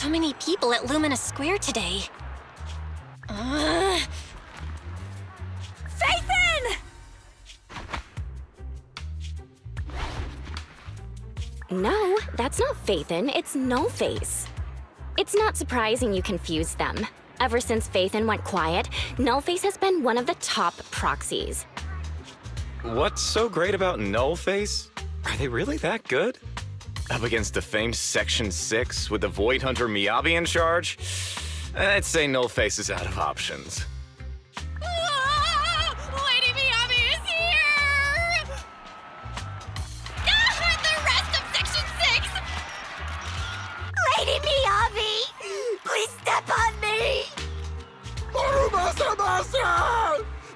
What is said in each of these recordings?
so many people at Lumina Square today. Phaethon! No, that's not Phaethon, it's Nullface. It's not surprising you confused them. Ever since Phaethon went quiet, Nullface has been one of the top proxies. What's so great about Nullface? Are they really that good? Up against the famed Section 6 with the Void Hunter Miyabi in charge? I'd say Nullface is out of options. Lady Miyabi is here! The rest of Section 6! Lady Miyabi! Please step on me!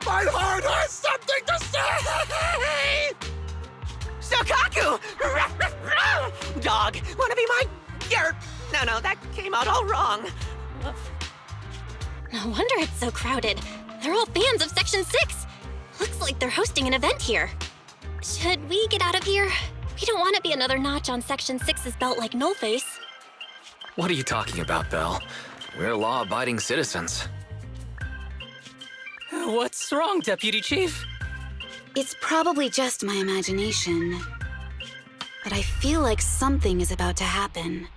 My heart has something to say! Sokaku! Dog, wanna be my... No, that came out all wrong. No wonder it's so crowded. They're all fans of Section 6. Looks like they're hosting an event here. Should we get out of here? We don't want to be another notch on Section 6's belt like Nullface. What are you talking about, Belle? We're law-abiding citizens. What's wrong, Deputy Chief? It's probably just my imagination, but I feel like something is about to happen.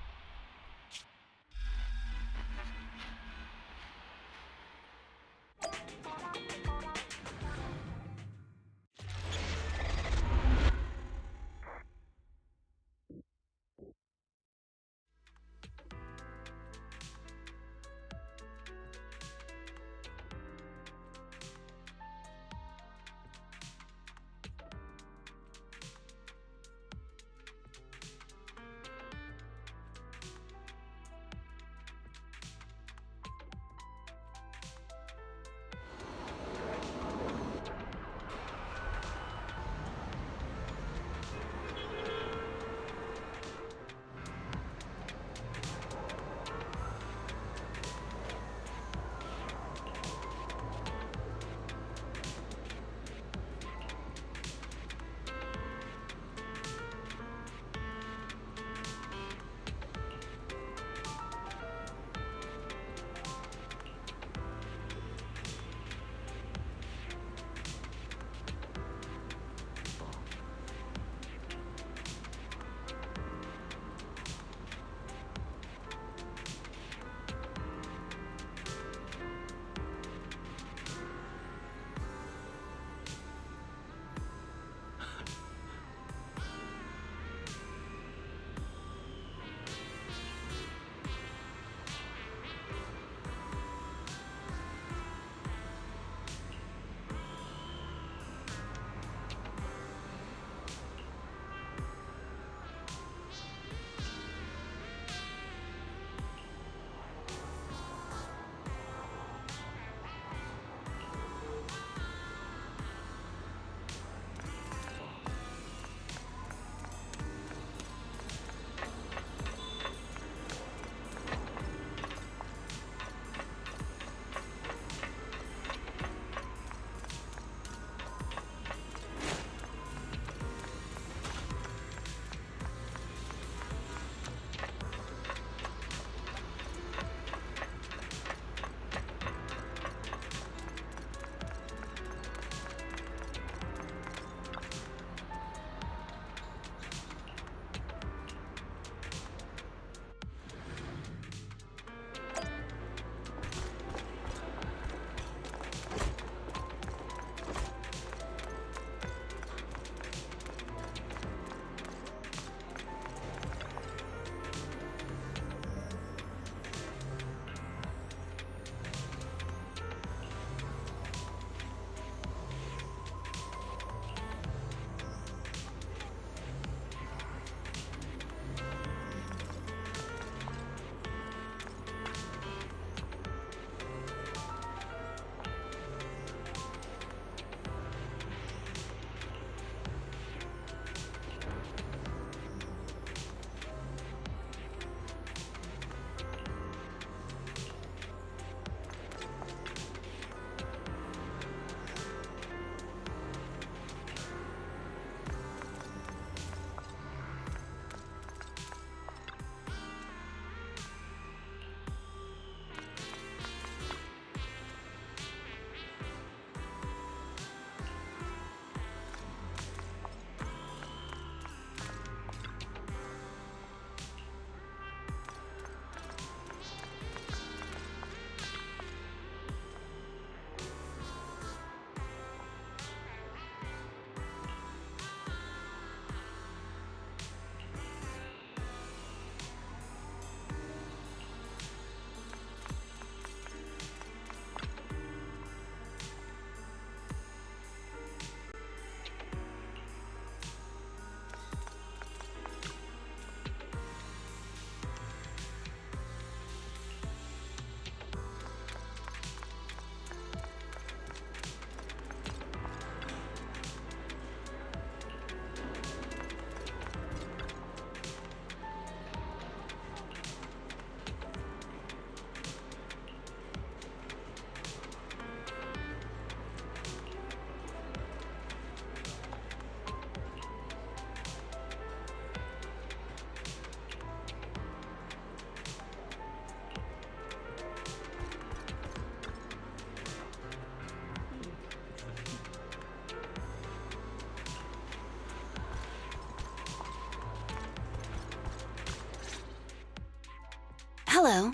Hello.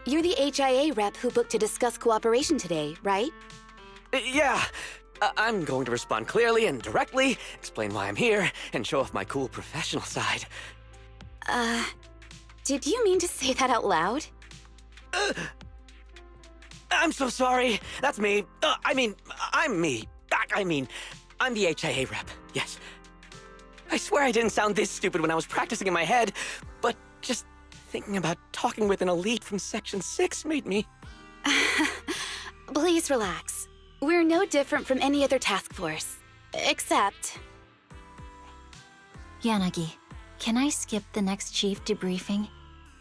You're the HIA rep who booked to discuss cooperation today, right? Yeah. I'm going to respond clearly and directly, explain why I'm here, and show off my cool professional side. Did you mean to say that out loud? I'm so sorry. That's me. I'm me. I'm the HIA rep. Yes. I swear I didn't sound this stupid when I was practicing in my head, but just thinking about talking with an elite from Section 6 made me... Please relax. We're no different from any other task force. Except... Yanagi, can I skip the next chief debriefing?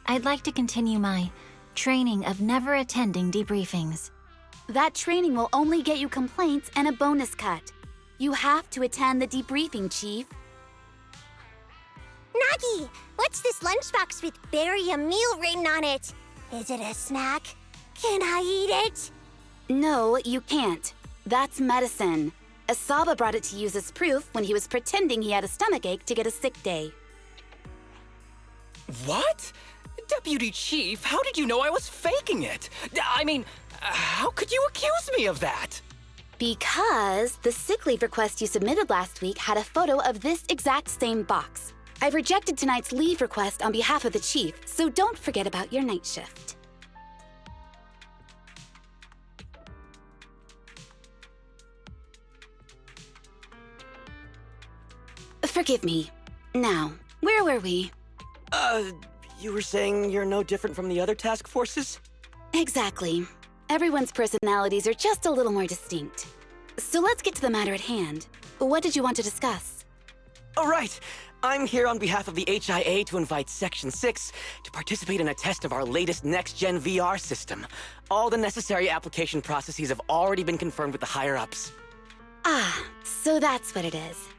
I'd like to continue my training of never attending debriefings. That training will only get you complaints and a bonus cut. You have to attend the debriefing, Chief. Nagi, what's this lunchbox with "bury a meal" written on it? Is it a snack? Can I eat it? No, you can't. That's medicine. Asaba brought it to use as proof when he was pretending he had a stomachache to get a sick day. What? Deputy Chief, how did you know I was faking it? I mean, how could you accuse me of that? Because the sick leave request you submitted last week had a photo of this exact same box. I've rejected tonight's leave request on behalf of the Chief, so don't forget about your night shift. Forgive me. Now, where were we? You were saying you're no different from the other task forces? Exactly. Everyone's personalities are just a little more distinct. So let's get to the matter at hand. What did you want to discuss? All right. I'm here on behalf of the HIA to invite Section 6 to participate in a test of our latest next-gen VR system. All the necessary application processes have already been confirmed with the higher-ups. Ah, so that's what it is.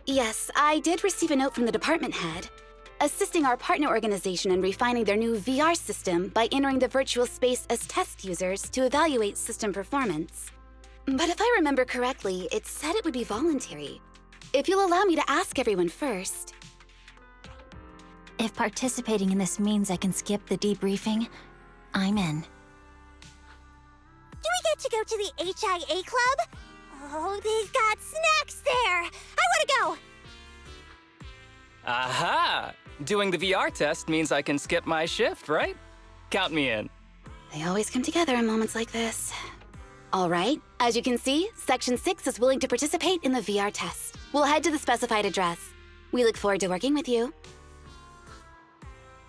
Yes, I did receive a note from the department head, assisting our partner organization in refining their new VR system by entering the virtual space as test users to evaluate system performance. But if I remember correctly, it said it would be voluntary. If you'll allow me to ask everyone first. If participating in this means I can skip the debriefing, I'm in. Do we get to go to the HIA club? Oh, they've got snacks there! I want to go! Aha! Doing the VR test means I can skip my shift, right? Count me in. They always come together in moments like this. All right, as you can see, Section 6 is willing to participate in the VR test. We'll head to the specified address. We look forward to working with you.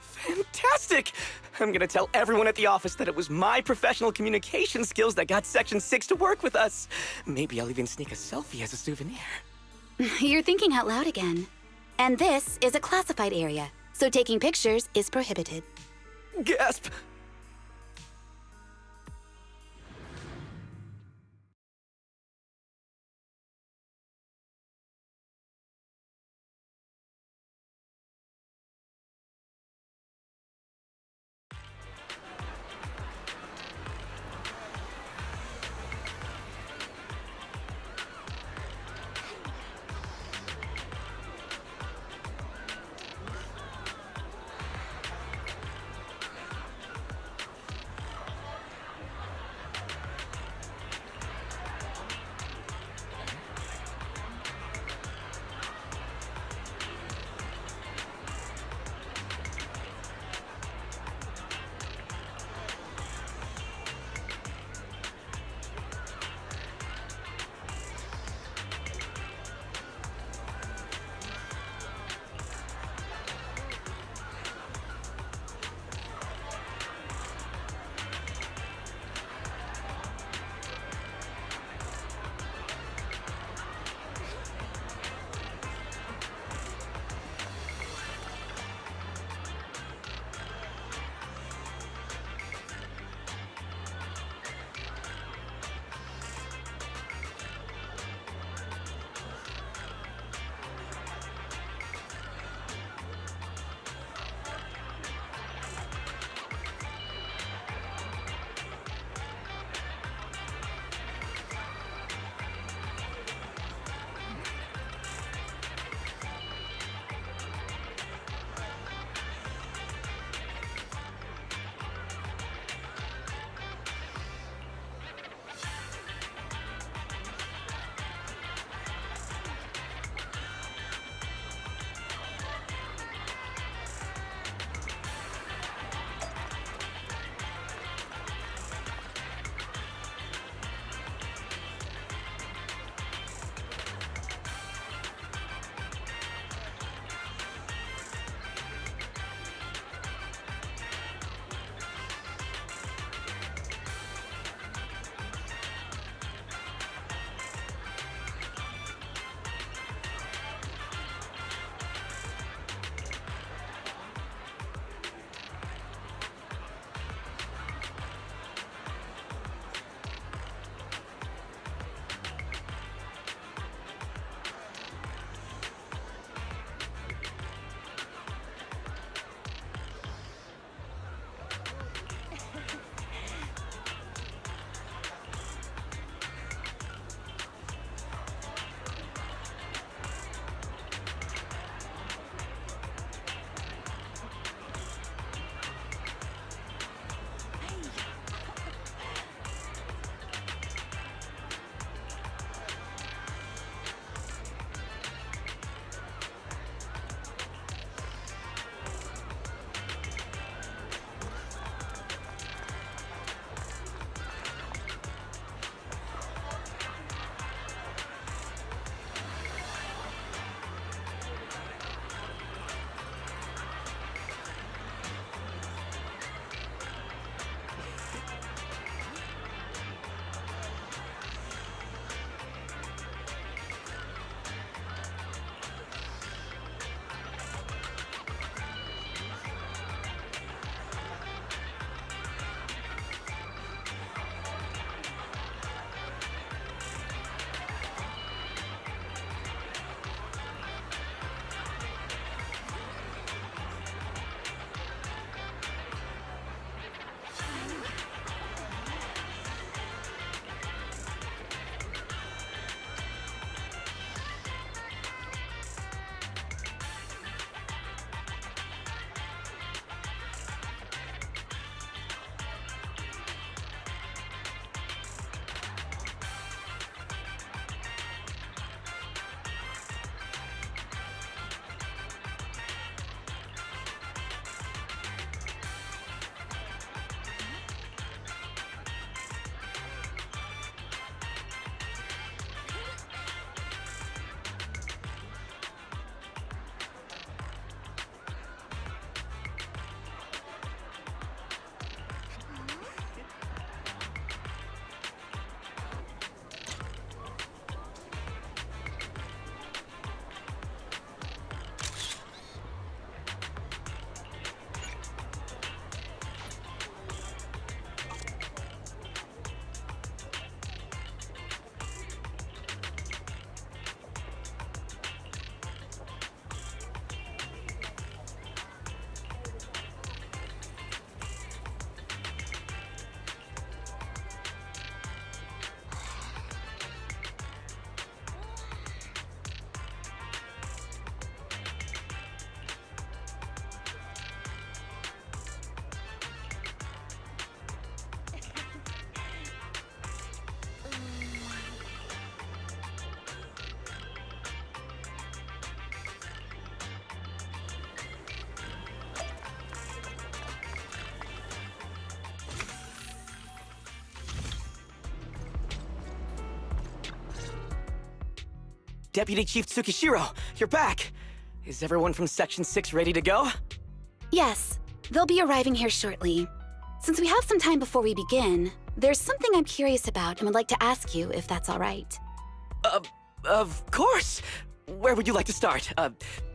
Fantastic! I'm gonna tell everyone at the office that it was my professional communication skills that got Section 6 to work with us. Maybe I'll even sneak a selfie as a souvenir. You're thinking out loud again. And this is a classified area, so taking pictures is prohibited. Gasp! Deputy Chief Tsukishiro, you're back! Is everyone from Section 6 ready to go? Yes, they'll be arriving here shortly. Since we have some time before we begin, there's something I'm curious about and would like to ask you if that's all right. Of course! Where would you like to start?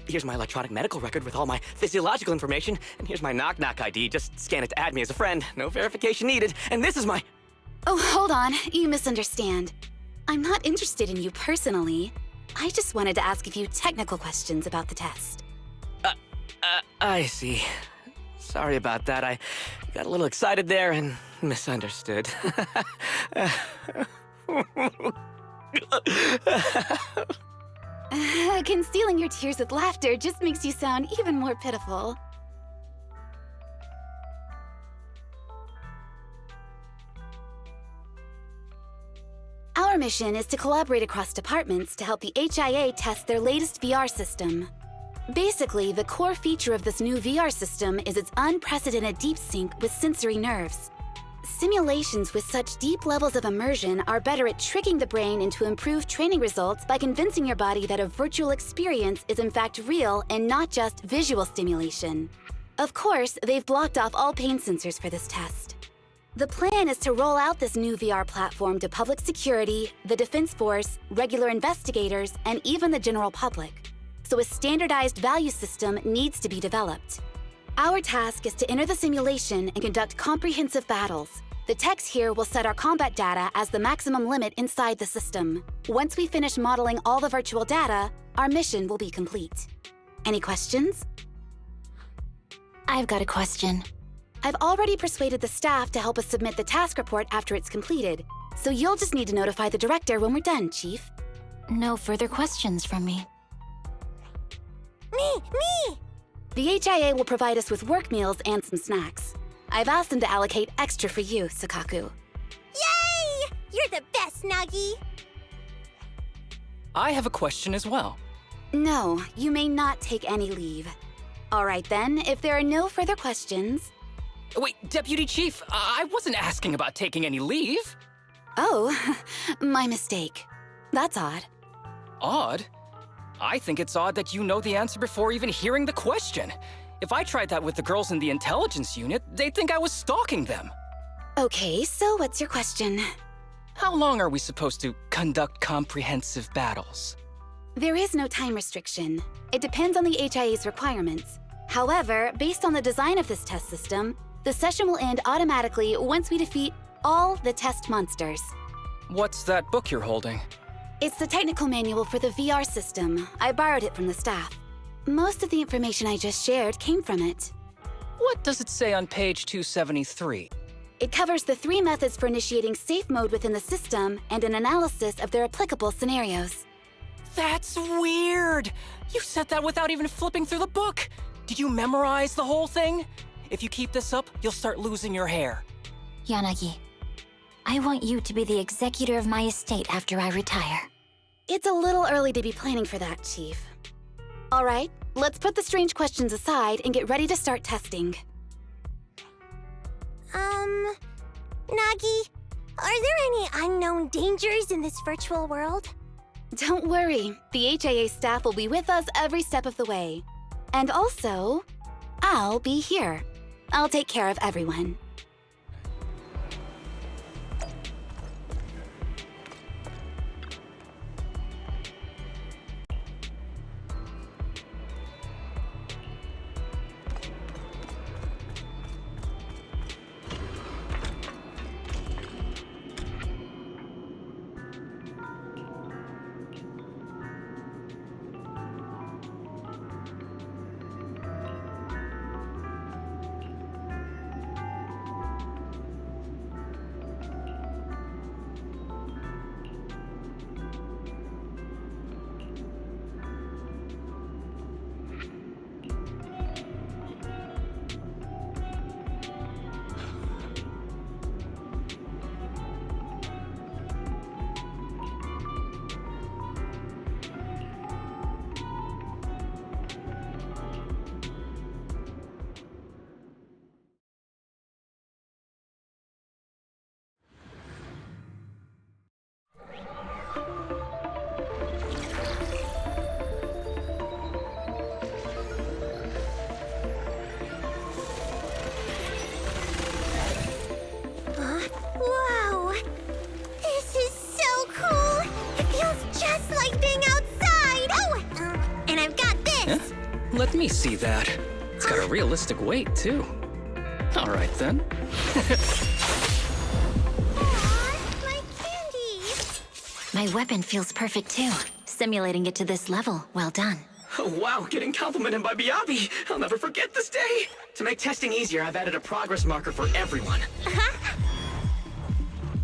Here's my electronic medical record with all my physiological information, and here's my knock-knock ID. Just scan it to add me as a friend. No verification needed. And this is my... Oh, hold on. You misunderstand. I'm not interested in you personally. I just wanted to ask a few technical questions about the test. I see. Sorry about that. I got a little excited there and misunderstood. Concealing your tears with laughter just makes you sound even more pitiful. Our mission is to collaborate across departments to help the HIA test their latest VR system. Basically, the core feature of this new VR system is its unprecedented deep sync with sensory nerves. Simulations with such deep levels of immersion are better at tricking the brain into improved training results by convincing your body that a virtual experience is in fact real and not just visual stimulation. Of course, they've blocked off all pain sensors for this test. The plan is to roll out this new VR platform to public security, the Defense Force, regular investigators, and even the general public. So a standardized value system needs to be developed. Our task is to enter the simulation and conduct comprehensive battles. The techs here will set our combat data as the maximum limit inside the system. Once we finish modeling all the virtual data, our mission will be complete. Any questions? I've got a question. I've already persuaded the staff to help us submit the task report after it's completed, so you'll just need to notify the director when we're done, Chief. No further questions from me. Me! The HIA will provide us with work meals and some snacks. I've asked them to allocate extra for you, Sakaku. Yay! You're the best, Nagi! I have a question as well. No, you may not take any leave. All right then, if there are no further questions... Wait, Deputy Chief, I wasn't asking about taking any leave. Oh, my mistake. That's odd. Odd? I think it's odd that you know the answer before even hearing the question. If I tried that with the girls in the intelligence unit, they'd think I was stalking them. Okay, so what's your question? How long are we supposed to conduct comprehensive battles? There is no time restriction. It depends on the HIA's requirements. However, based on the design of this test system, the session will end automatically once we defeat all the test monsters. What's that book you're holding? It's the technical manual for the VR system. I borrowed it from the staff. Most of the information I just shared came from it. What does it say on page 273? It covers the 3 methods for initiating safe mode within the system and an analysis of their applicable scenarios. That's weird! You said that without even flipping through the book! Did you memorize the whole thing? If you keep this up, you'll start losing your hair. Yanagi, I want you to be the executor of my estate after I retire. It's a little early to be planning for that, Chief. All right, let's put the strange questions aside and get ready to start testing. Nagi, are there any unknown dangers in this virtual world? Don't worry, the HIA staff will be with us every step of the way. And also, I'll be here. I'll take care of everyone. Let me see that. It's got a realistic weight, too. All right, then. My candy! My weapon feels perfect too. Simulating it to this level, well done. Oh, wow, getting complimented by Biabi. I'll never forget this day. To make testing easier, I've added a progress marker for everyone.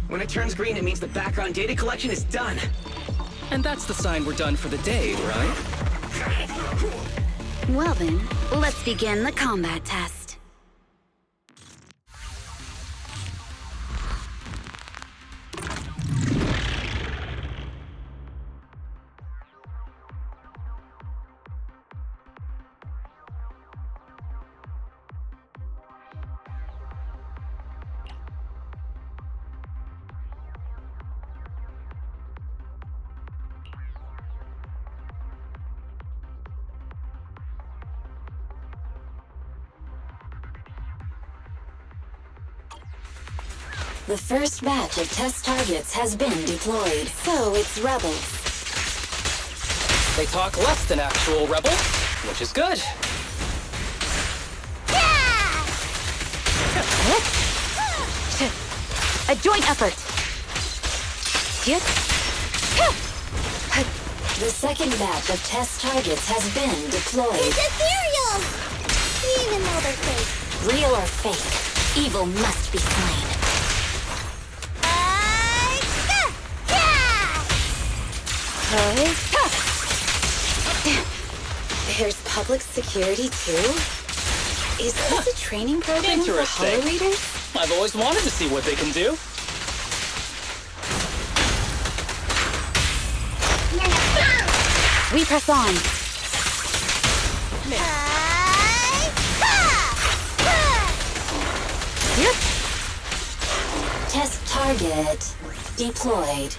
When it turns green, it means the background data collection is done. And that's the sign we're done for the day, right? Well then, let's begin the combat test. The first batch of test targets has been deployed. So it's rebels. They talk less than actual rebel, which is good. A joint effort. The second batch of test targets has been deployed. It's ethereal! Even though they're fake. Real or fake, evil must be slain. There's public security too? Is this a training program for Hollow Readers? I've always wanted to see what they can do. We press on. Yep. Test target deployed.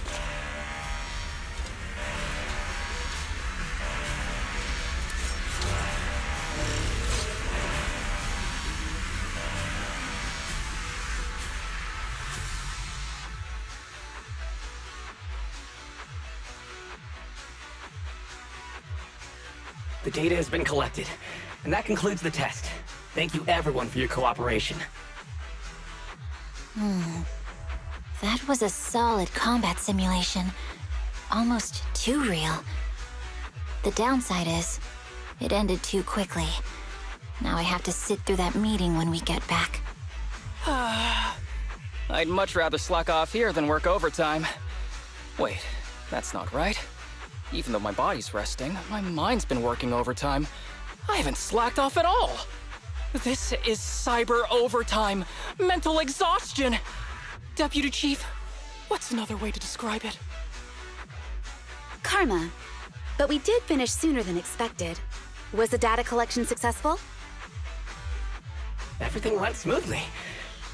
The data has been collected, and that concludes the test. Thank you everyone for your cooperation. That was a solid combat simulation. Almost too real. The downside is, it ended too quickly. Now I have to sit through that meeting when we get back. I'd much rather slack off here than work overtime. Wait, that's not right. Even though my body's resting, my mind's been working overtime. I haven't slacked off at all. This is cyber overtime. Mental exhaustion. Deputy Chief, what's another way to describe it? Karma. But we did finish sooner than expected. Was the data collection successful? Everything went smoothly.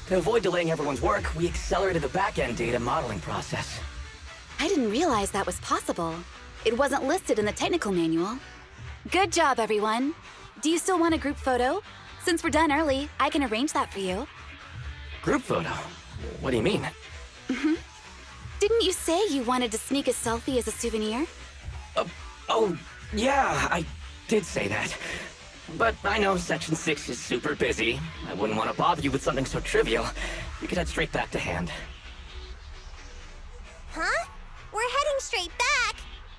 To avoid delaying everyone's work, we accelerated the back-end data modeling process. I didn't realize that was possible. It wasn't listed in the technical manual. Good job, everyone. Do you still want a group photo? Since we're done early, I can arrange that for you. Group photo? What do you mean? Didn't you say you wanted to sneak a selfie as a souvenir? Oh, yeah, I did say that. But I know Section 6 is super busy. I wouldn't want to bother you with something so trivial. We could head straight back to hand. Huh? We're heading straight back?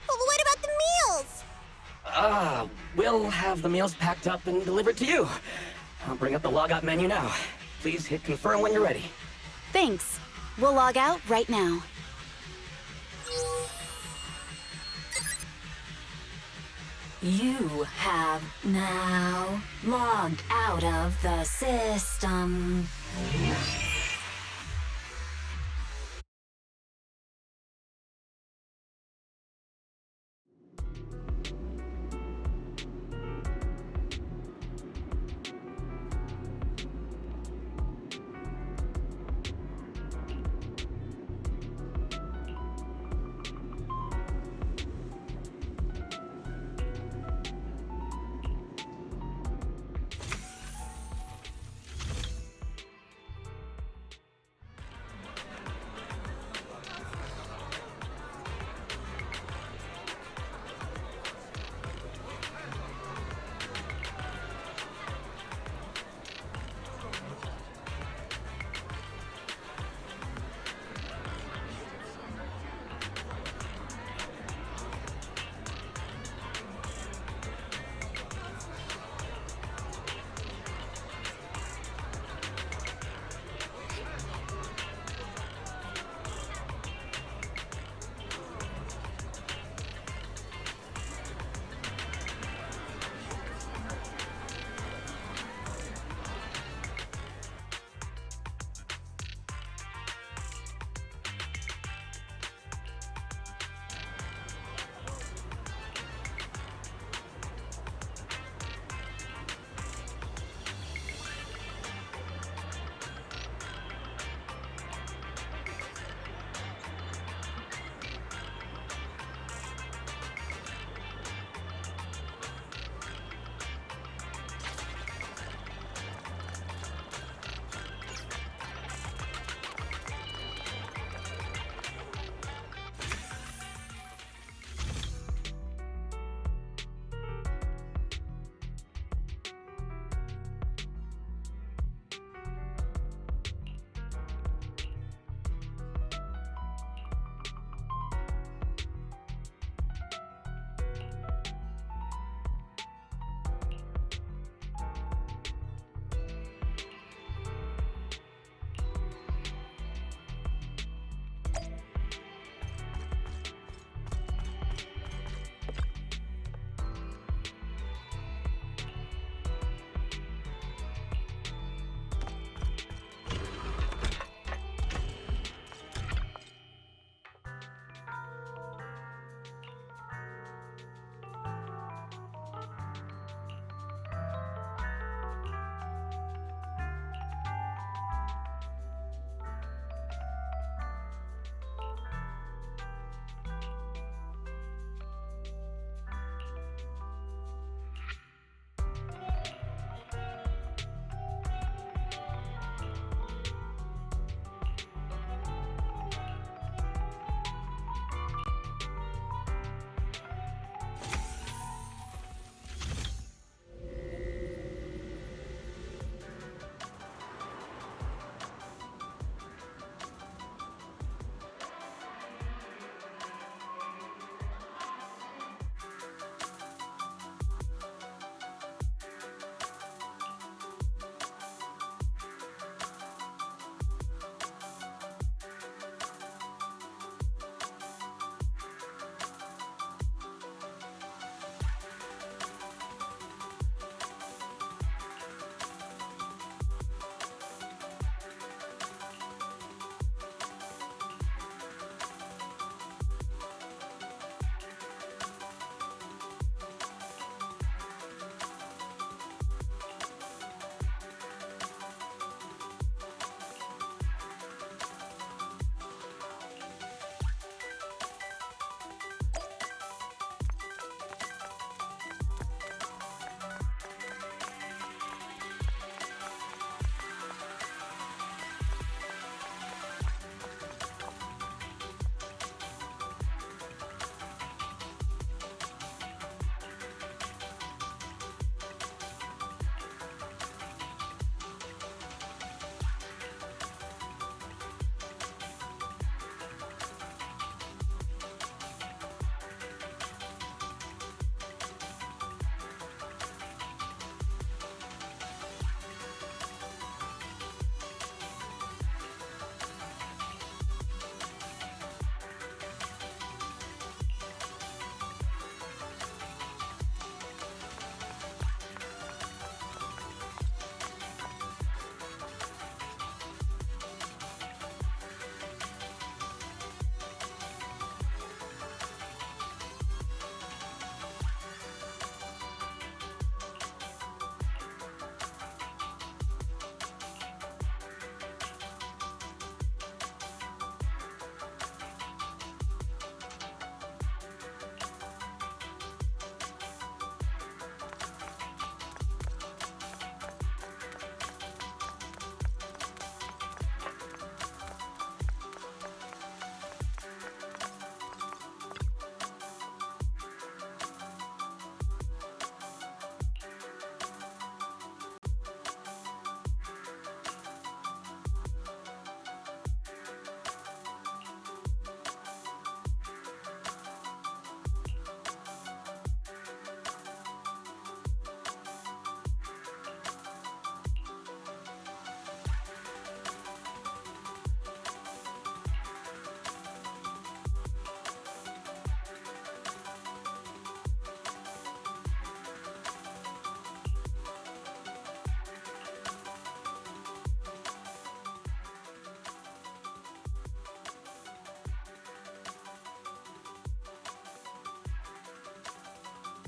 Well, what about the meals? We'll have the meals packed up and delivered to you. I'll bring up the logout menu now. Please hit confirm when you're ready. Thanks. We'll log out right now. You have now logged out of the system.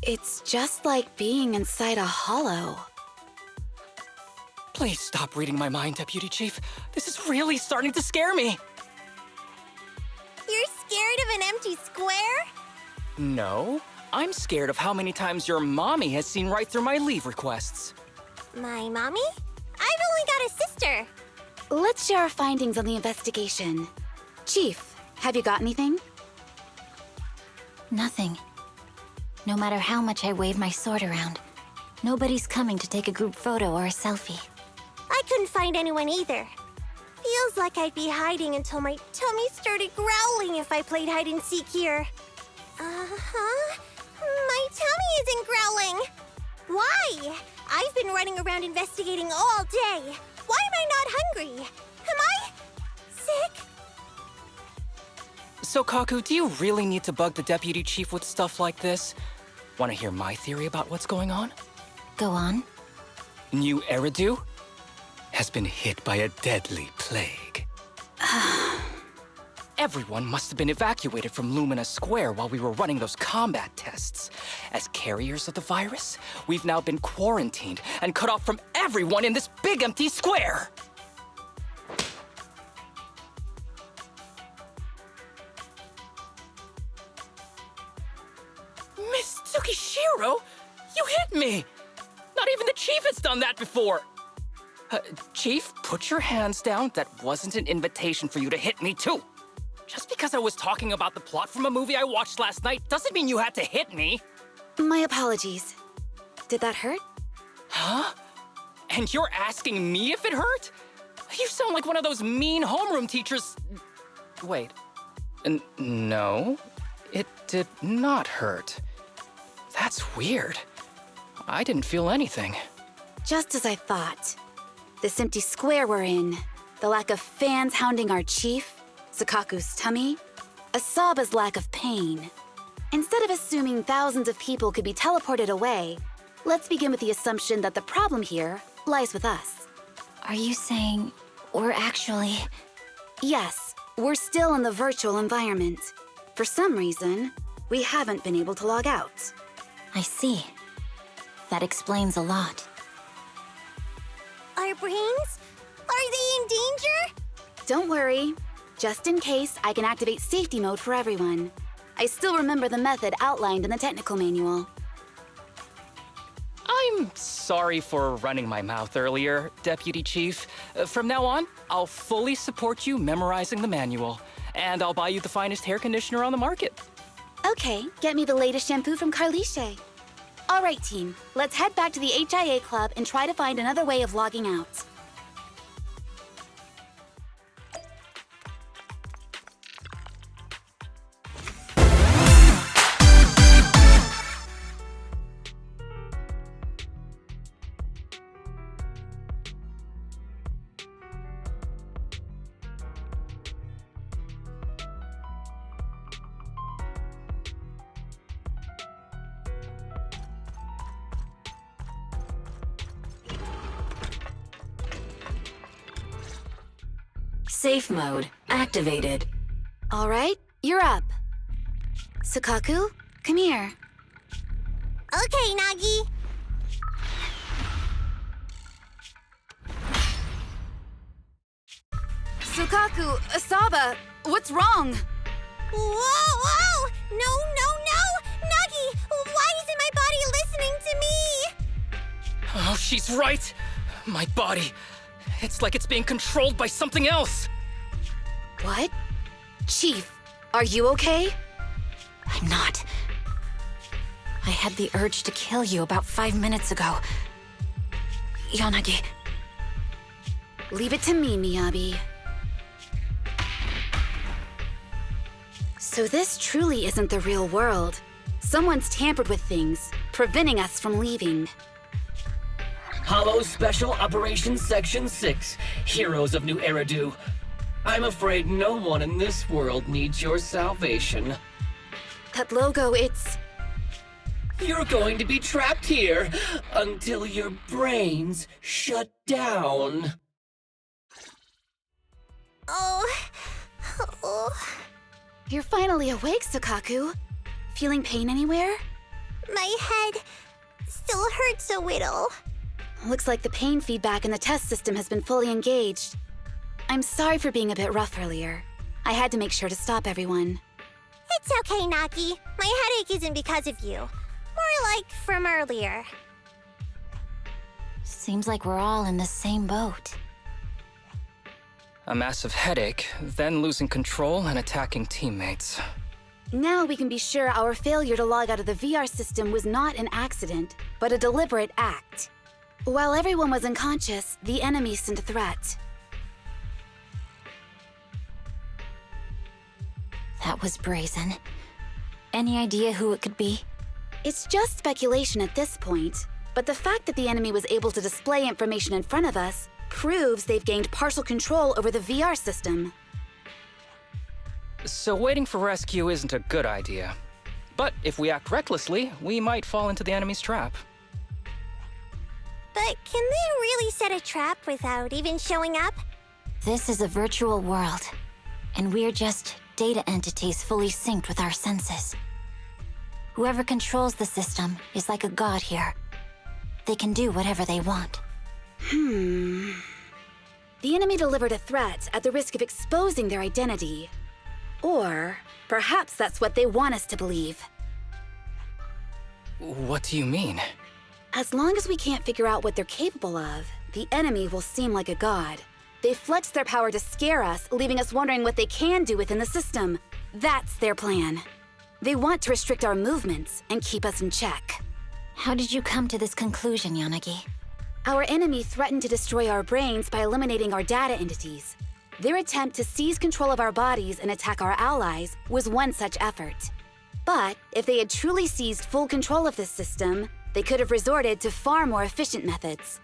It's just like being inside a hollow. Please stop reading my mind, Deputy Chief. This is really starting to scare me. You're scared of an empty square? No, I'm scared of how many times your mommy has seen right through my leave requests. My mommy? I've only got a sister. Let's share our findings on the investigation. Chief, have you got anything? Nothing. No matter how much I wave my sword around, nobody's coming to take a group photo or a selfie. I couldn't find anyone either. Feels like I'd be hiding until my tummy started growling if I played hide and seek here. Uh-huh. My tummy isn't growling. Why? I've been running around investigating all day. Why am I not hungry? Am I sick? So, Kaku, do you really need to bug the Deputy Chief with stuff like this? Want to hear my theory about what's going on? Go on. New Eridu has been hit by a deadly plague. Everyone must have been evacuated from Lumina Square while we were running those combat tests. As carriers of the virus, we've now been quarantined and cut off from everyone in this big empty square. Miss Tsukishiro, you hit me! Not even the Chief has done that before! Chief, put your hands down. That wasn't an invitation for you to hit me, too. Just because I was talking about the plot from a movie I watched last night doesn't mean you had to hit me. My apologies. Did that hurt? Huh? And you're asking me if it hurt? You sound like one of those mean homeroom teachers. Wait. No, it did not hurt. That's weird. I didn't feel anything. Just as I thought. This empty square we're in, the lack of fans hounding our chief, Sakaku's tummy, Asaba's lack of pain. Instead of assuming thousands of people could be teleported away, let's begin with the assumption that the problem here lies with us. Are you saying we're actually... Yes, we're still in the virtual environment. For some reason, we haven't been able to log out. I see. That explains a lot. Our brains? Are they in danger? Don't worry. Just in case, I can activate safety mode for everyone. I still remember the method outlined in the technical manual. I'm sorry for running my mouth earlier, Deputy Chief. From now on, I'll fully support you memorizing the manual, and I'll buy you the finest hair conditioner on the market. Okay, get me the latest shampoo from Carliche. All right, team, let's head back to the HIA Club and try to find another way of logging out. Safe mode activated. All right, you're up. Sakaku, come here. Okay, Nagi. Sakaku, Asaba, what's wrong? Whoa! No! Nagi, why isn't my body listening to me? Oh, she's right. My body. It's like it's being controlled by something else. What? Chief, are you okay? I'm not. I had the urge to kill you about 5 minutes ago. Yanagi. Leave it to me, Miyabi. So this truly isn't the real world. Someone's tampered with things, preventing us from leaving. Hollow Special Operations Section 6, Heroes of New Eridu. I'm afraid no one in this world needs your salvation. That logo, it's... You're going to be trapped here until your brains shut down. Oh. You're finally awake, Sakaku. Feeling pain anywhere? My head still hurts a little. Looks like the pain feedback in the test system has been fully engaged. I'm sorry for being a bit rough earlier. I had to make sure to stop everyone. It's okay, Nagi. My headache isn't because of you. More like from earlier. Seems like we're all in the same boat. A massive headache, then losing control and attacking teammates. Now we can be sure our failure to log out of the VR system was not an accident, but a deliberate act. While everyone was unconscious, the enemy sent a threat. That was brazen. Any idea who it could be? It's just speculation at this point, but the fact that the enemy was able to display information in front of us proves they've gained partial control over the VR system. So waiting for rescue isn't a good idea. But if we act recklessly, we might fall into the enemy's trap. But can they really set a trap without even showing up? This is a virtual world, and we're just data entities fully synced with our senses. Whoever controls the system is like a god here. They can do whatever they want. The enemy delivered a threat at the risk of exposing their identity. Or perhaps that's what they want us to believe. What do you mean? As long as we can't figure out what they're capable of, the enemy will seem like a god. They flex their power to scare us, leaving us wondering what they can do within the system. That's their plan. They want to restrict our movements and keep us in check. How did you come to this conclusion, Yanagi? Our enemy threatened to destroy our brains by eliminating our data entities. Their attempt to seize control of our bodies and attack our allies was one such effort. But if they had truly seized full control of this system, they could have resorted to far more efficient methods.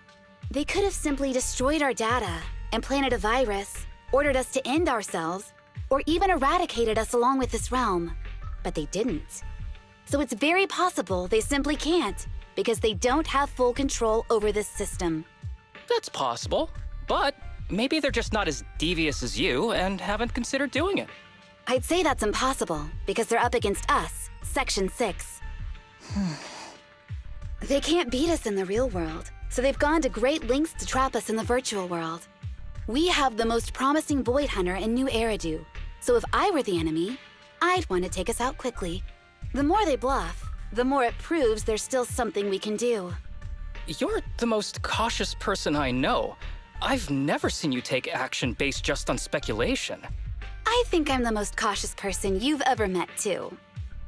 They could have simply destroyed our data, implanted a virus, ordered us to end ourselves, or even eradicated us along with this realm. But they didn't. So it's very possible they simply can't, because they don't have full control over this system. That's possible, but maybe they're just not as devious as you and haven't considered doing it. I'd say that's impossible, because they're up against us, Section 6. They can't beat us in the real world, so they've gone to great lengths to trap us in the virtual world. We have the most promising Void Hunter in New Eridu, so if I were the enemy, I'd want to take us out quickly. The more they bluff, the more it proves there's still something we can do. You're the most cautious person I know. I've never seen you take action based just on speculation. I think I'm the most cautious person you've ever met, too.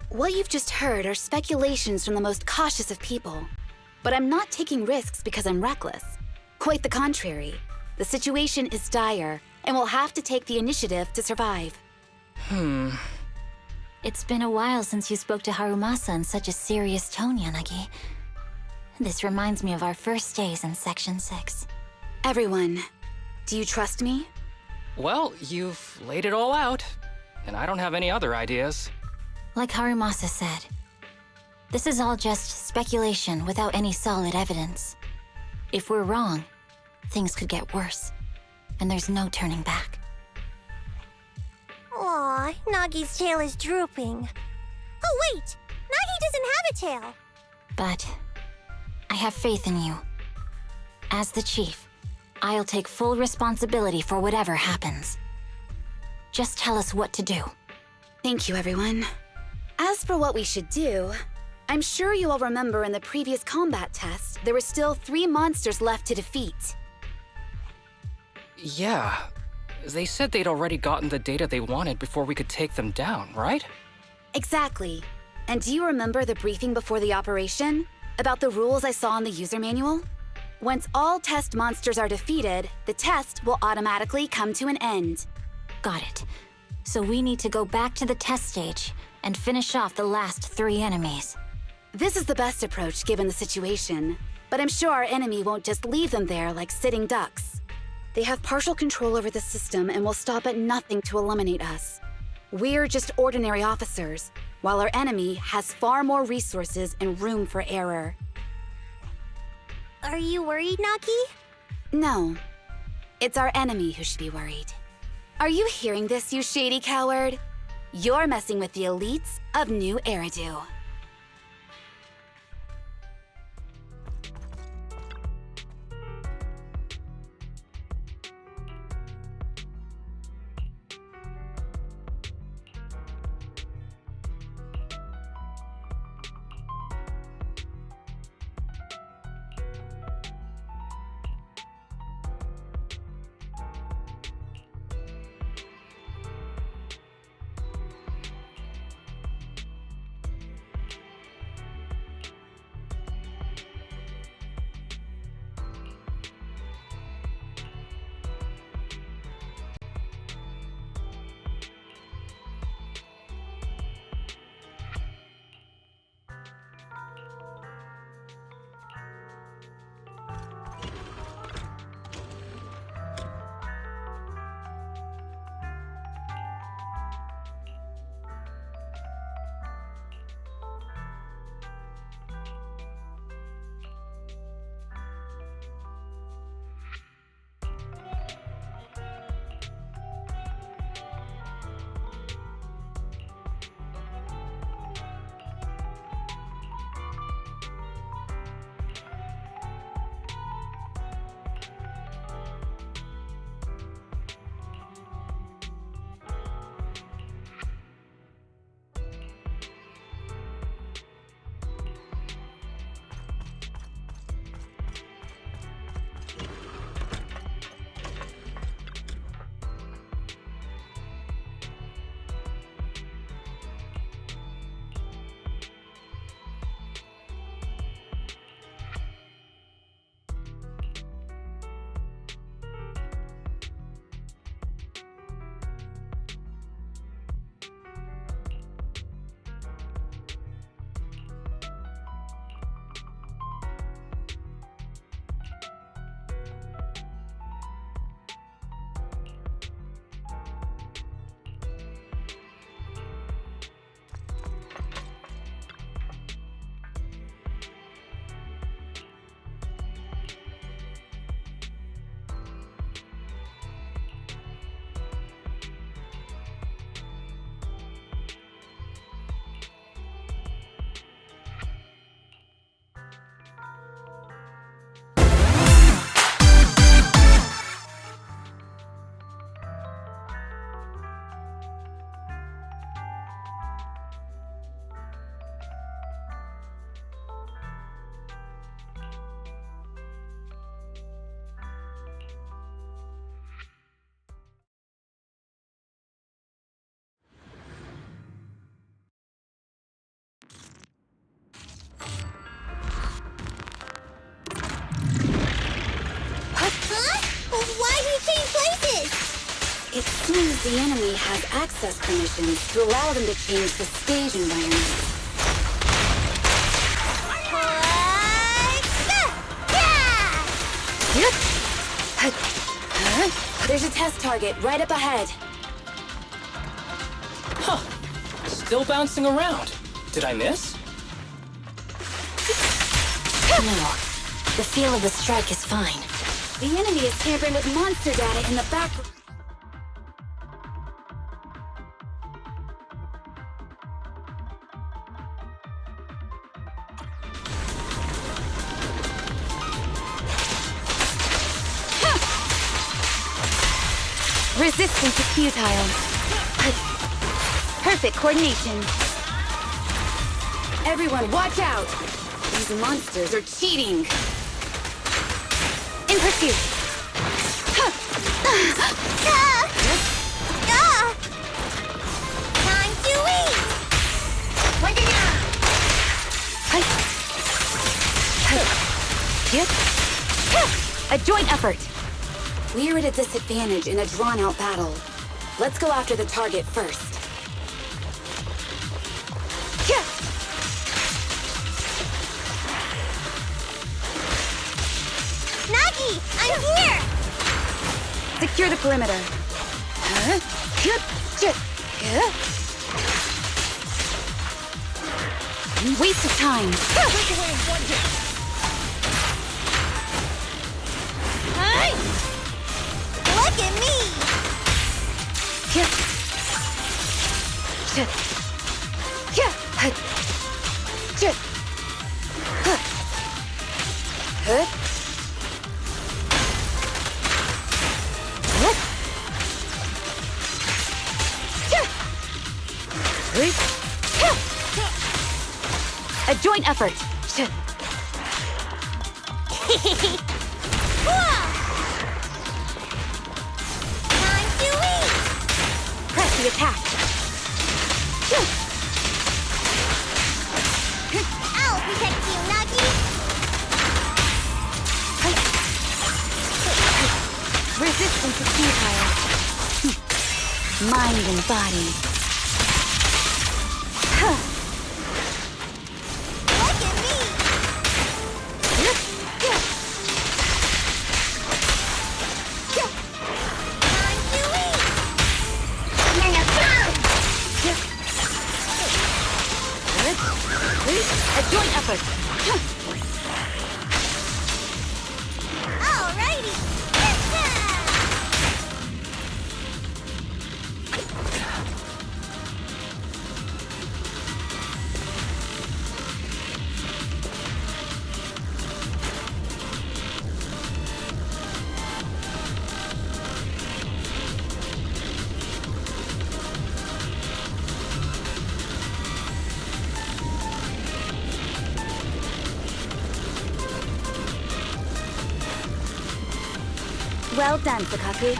What you've just heard are speculations from the most cautious of people. But I'm not taking risks because I'm reckless. Quite the contrary. The situation is dire, and we'll have to take the initiative to survive. It's been a while since you spoke to Harumasa in such a serious tone, Yanagi. This reminds me of our first days in Section 6. Everyone, do you trust me? Well, you've laid it all out, and I don't have any other ideas. Like Harumasa said, this is all just speculation without any solid evidence. If we're wrong, things could get worse, and there's no turning back. Aw, Nagi's tail is drooping. Oh wait! Nagi doesn't have a tail! But I have faith in you. As the chief, I'll take full responsibility for whatever happens. Just tell us what to do. Thank you, everyone. As for what we should do, I'm sure you all remember in the previous combat test, there were still 3 monsters left to defeat. Yeah. They said they'd already gotten the data they wanted before we could take them down, right? Exactly. And do you remember the briefing before the operation? About the rules I saw in the user manual? Once all test monsters are defeated, the test will automatically come to an end. Got it. So we need to go back to the test stage and finish off the last 3 enemies. This is the best approach given the situation, but I'm sure our enemy won't just leave them there like sitting ducks. They have partial control over the system and will stop at nothing to eliminate us. We're just ordinary officers, while our enemy has far more resources and room for error. Are you worried, Nagi? No. It's our enemy who should be worried. Are you hearing this, you shady coward? You're messing with the elites of New Eridu. It seems the enemy has access permissions to allow them to change the stage environment. There's a test target right up ahead. Huh. Still bouncing around. Did I miss? No. The feel of the strike is fine. The enemy is tampering with monster data in the back. Resistance is futile. Perfect coordination. Everyone, watch out! These monsters are cheating. In pursuit. Time to eat! A joint effort. We're at a disadvantage in a drawn-out battle. Let's go after the target first. Nagi, I'm here! Secure the perimeter. Waste of time. Look at me! A joint effort. Time to eat! Press the attack. I'll protect you, Nagi! Resistance is futile. Mind and body. Look at me! Time to eat! A joint effort. Alrighty! Well done, Fukaku.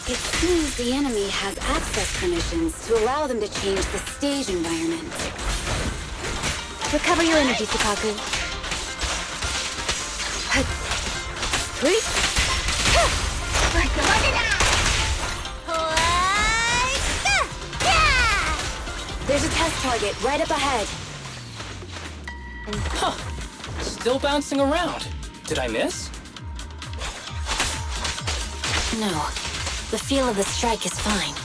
It seems the enemy has access permissions to allow them to change the stage environment. Recover your energy, Fukaku. There's a test target right up ahead. Huh. Still bouncing around. Did I miss? No. The feel of the strike is fine.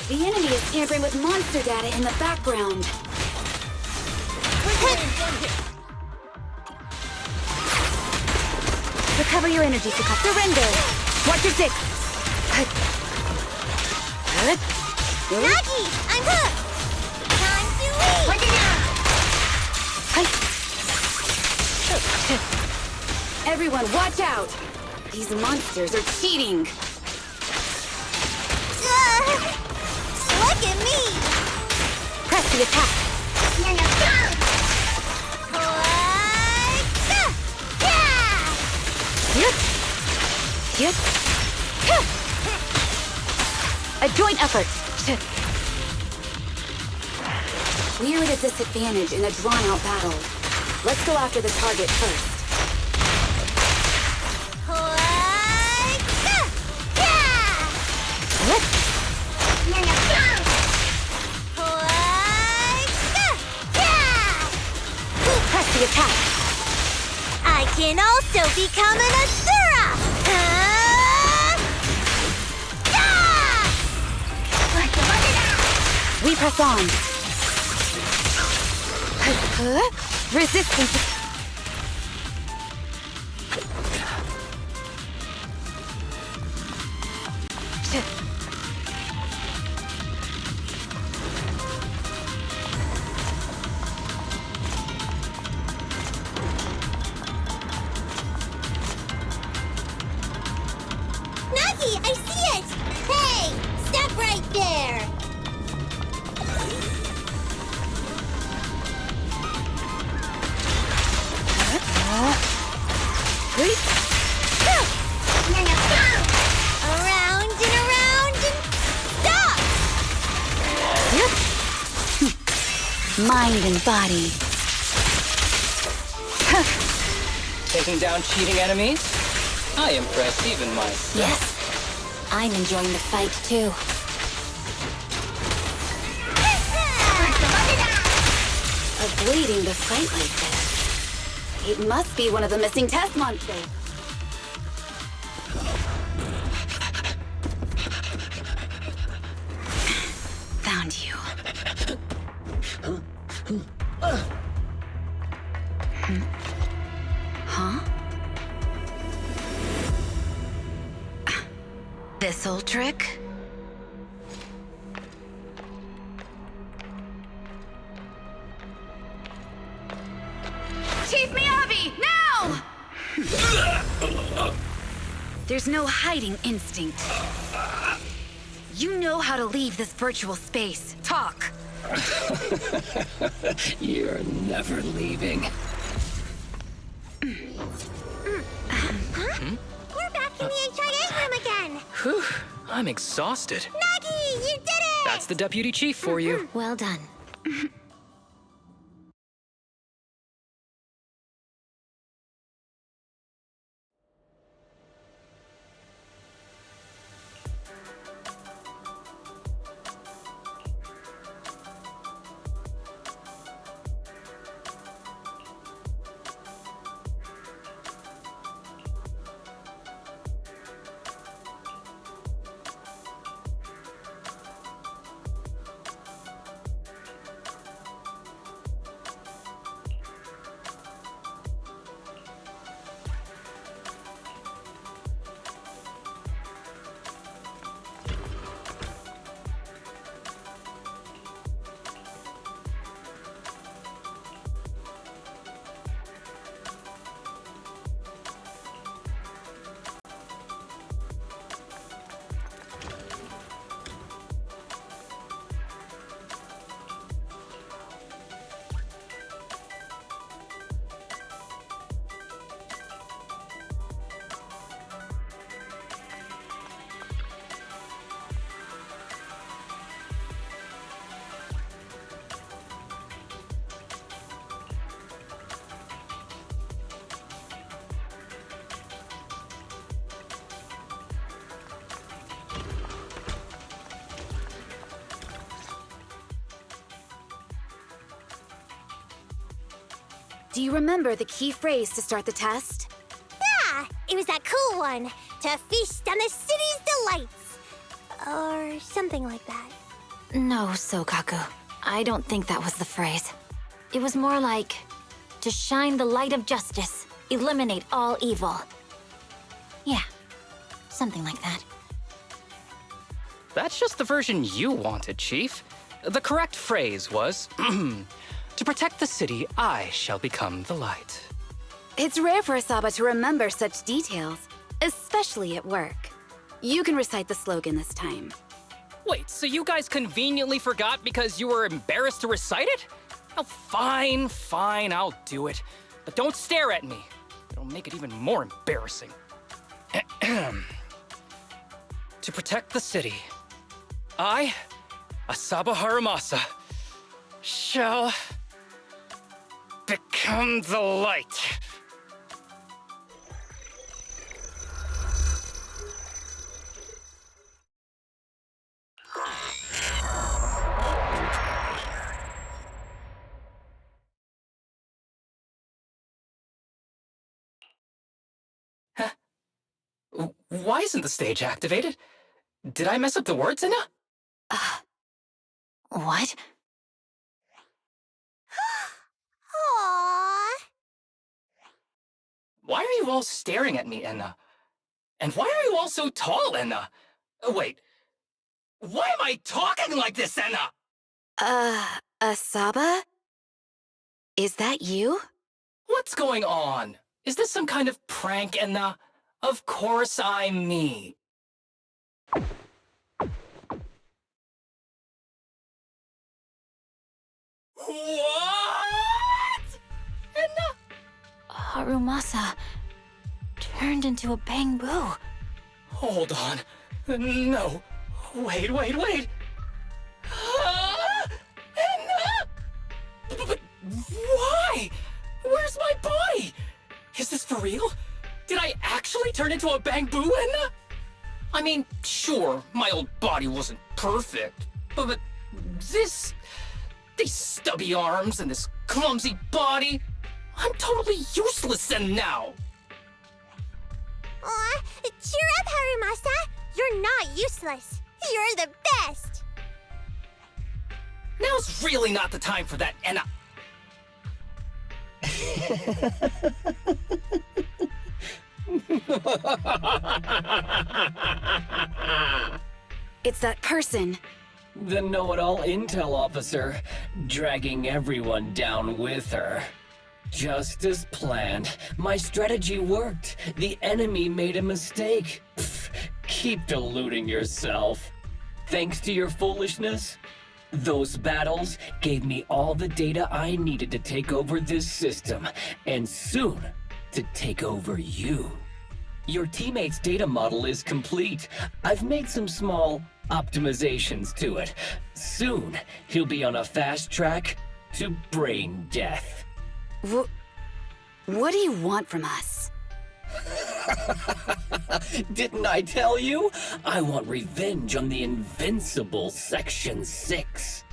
The enemy is tampering with monster data in the background. Recover your energy, Fukaku. Surrender! Watch your six! Nagi! I'm hooked! Time to eat! Everyone, watch out! These monsters are cheating! Look at me! Press the attack! A joint effort! We're at a disadvantage in a drawn-out battle. Let's go after the target first. Press the attack! I can also become an Asura! We press on. Resistance. Nagi, I see it! Hey, stop right there! Around and around and stop! Mind and body. Taking down cheating enemies? I impress even myself. Yes, I'm enjoying the fight too. Avoiding the fight like this. It must be one of the missing test monsters. Found you. Huh? This old trick? Chief Miyabi, now! There's no hiding instinct. You know how to leave this virtual space. Talk. You're never leaving. We're back in the HIA room again! Whew, I'm exhausted. Nagi, you did it! That's the deputy chief for you. Well done. Do you remember the key phrase to start the test? Yeah, it was that cool one. To feast on the city's delights. Or something like that. No, Sokaku. I don't think that was the phrase. It was more like, to shine the light of justice, eliminate all evil. Yeah, something like that. That's just the version you wanted, Chief. The correct phrase was, to protect the city, I shall become the light. It's rare for Asaba to remember such details, especially at work. You can recite the slogan this time. Wait, so you guys conveniently forgot because you were embarrassed to recite it? Oh, fine, I'll do it. But don't stare at me. It'll make it even more embarrassing. To protect the city, I, Asaba Haramasa, shall become the light. Why isn't the stage activated? Did I mess up the words, Inna? What? Aww. Why are you all staring at me, Enna? And why are you all so tall, Enna? Wait, why am I talking like this, Enna? Asaba? Is that you? What's going on? Is this some kind of prank, Enna? Of course I'm me. What? Enna? Harumasa turned into a bamboo. Hold on. No. Wait. Enna? But why? Where's my body? Is this for real? Did I actually turn into a bamboo, Enna? I mean, sure, my old body wasn't perfect, but these stubby arms and this clumsy body, I'm totally useless now. Aw, cheer up, Harumasa. You're not useless. You're the best. Now's really not the time for that, Enna. It's that person. The know-it-all intel officer, dragging everyone down with her. Just as planned. My strategy worked. The enemy made a mistake. Pfft, keep deluding yourself. Thanks to your foolishness, those battles gave me all the data I needed to take over this system, and soon to take over you. Your teammate's data model is complete. I've made some small optimizations to it. Soon, he'll be on a fast track to brain death. What do you want from us? Didn't I tell you? I want revenge on the invincible Section 6.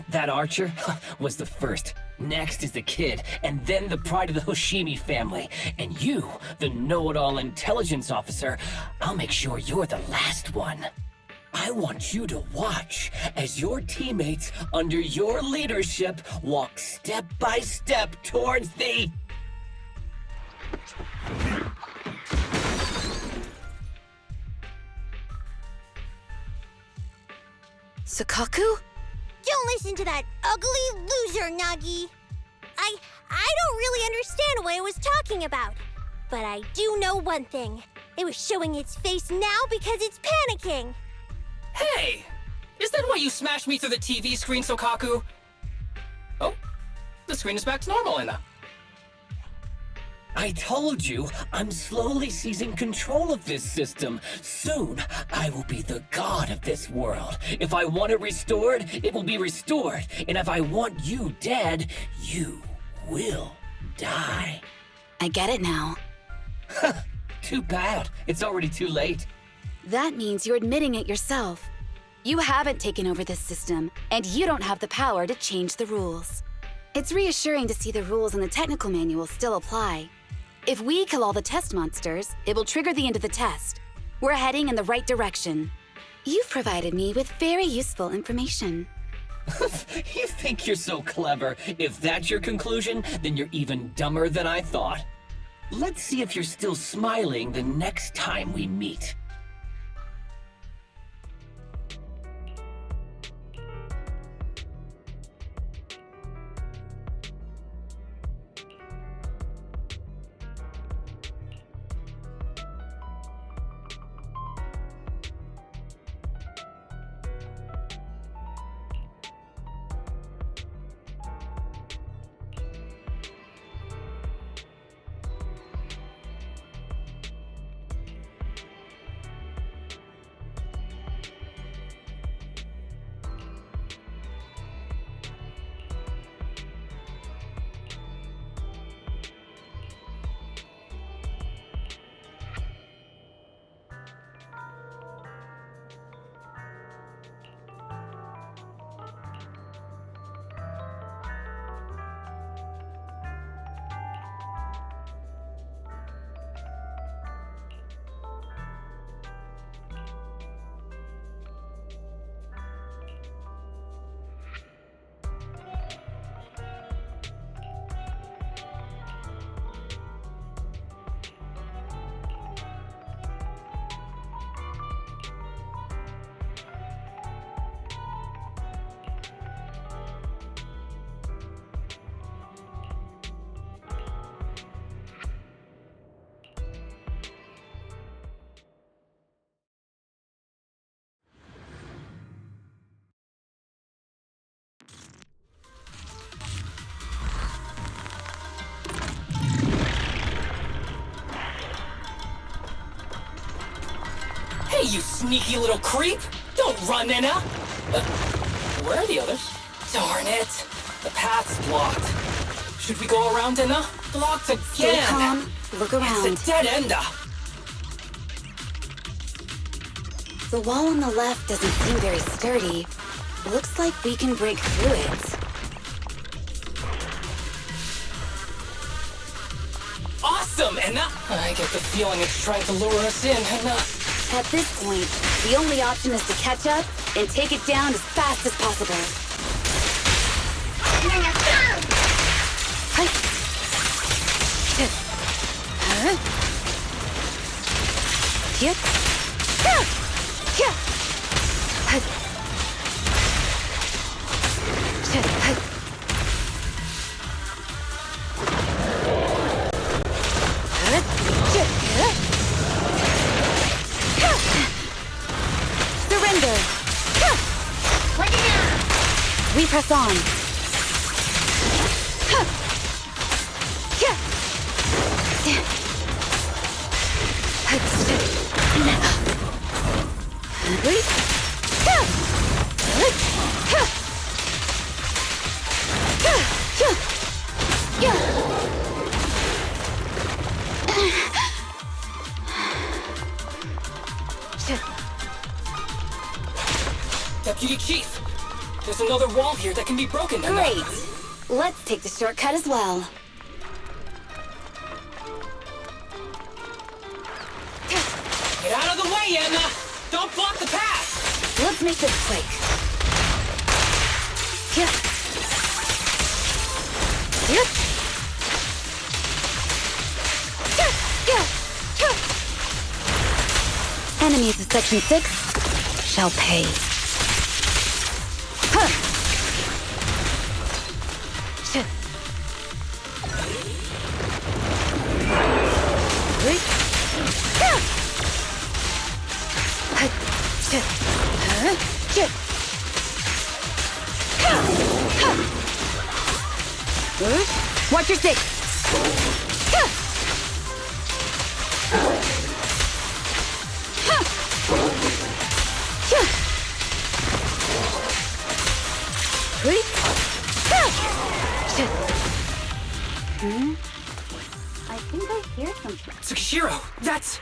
That archer was the first. Next is the kid, and then the pride of the Hoshimi family. And you, the know-it-all intelligence officer, I'll make sure you're the last one. I want you to watch as your teammates under your leadership walk step by step towards the... Sukaku? Don't listen to that ugly loser, Nagi. I don't really understand what it was talking about. But I do know one thing. It was showing its face now because it's panicking. Hey! Is that why you smashed me through the TV screen, Sokaku? Oh, the screen is back to normal, Enna. I told you, I'm slowly seizing control of this system. Soon, I will be the god of this world. If I want it restored, it will be restored. And if I want you dead, you will die. I get it now. Too bad. It's already too late. That means you're admitting it yourself. You haven't taken over this system, and you don't have the power to change the rules. It's reassuring to see the rules in the technical manual still apply. If we kill all the test monsters, it will trigger the end of the test. We're heading in the right direction. You've provided me with very useful information. You think you're so clever. If that's your conclusion, then you're even dumber than I thought. Let's see if you're still smiling the next time we meet. Hey, you sneaky little creep! Don't run, Nina! Where are the others? Darn it! The path's blocked. Should we go around, Nina? Blocked again! Stay calm. Look around. It's a dead end. The wall on the left doesn't seem very sturdy. Looks like we can break through it. Awesome, Enna! I get the feeling it's trying to lure us in, Enna. At this point, the only option is to catch up and take it down as fast as possible. Hi. Huh? Yep. Yeah. Surrender. We press on. Deputy Chief, there's another wall here that can be broken. Great. Let's take the shortcut as well. Get out of the way, Enna! Don't block the path! Let's make this quick. Yep. Enemies of Section 6 shall pay. Watch your six. I think I hear something. Tsukishiro, that's...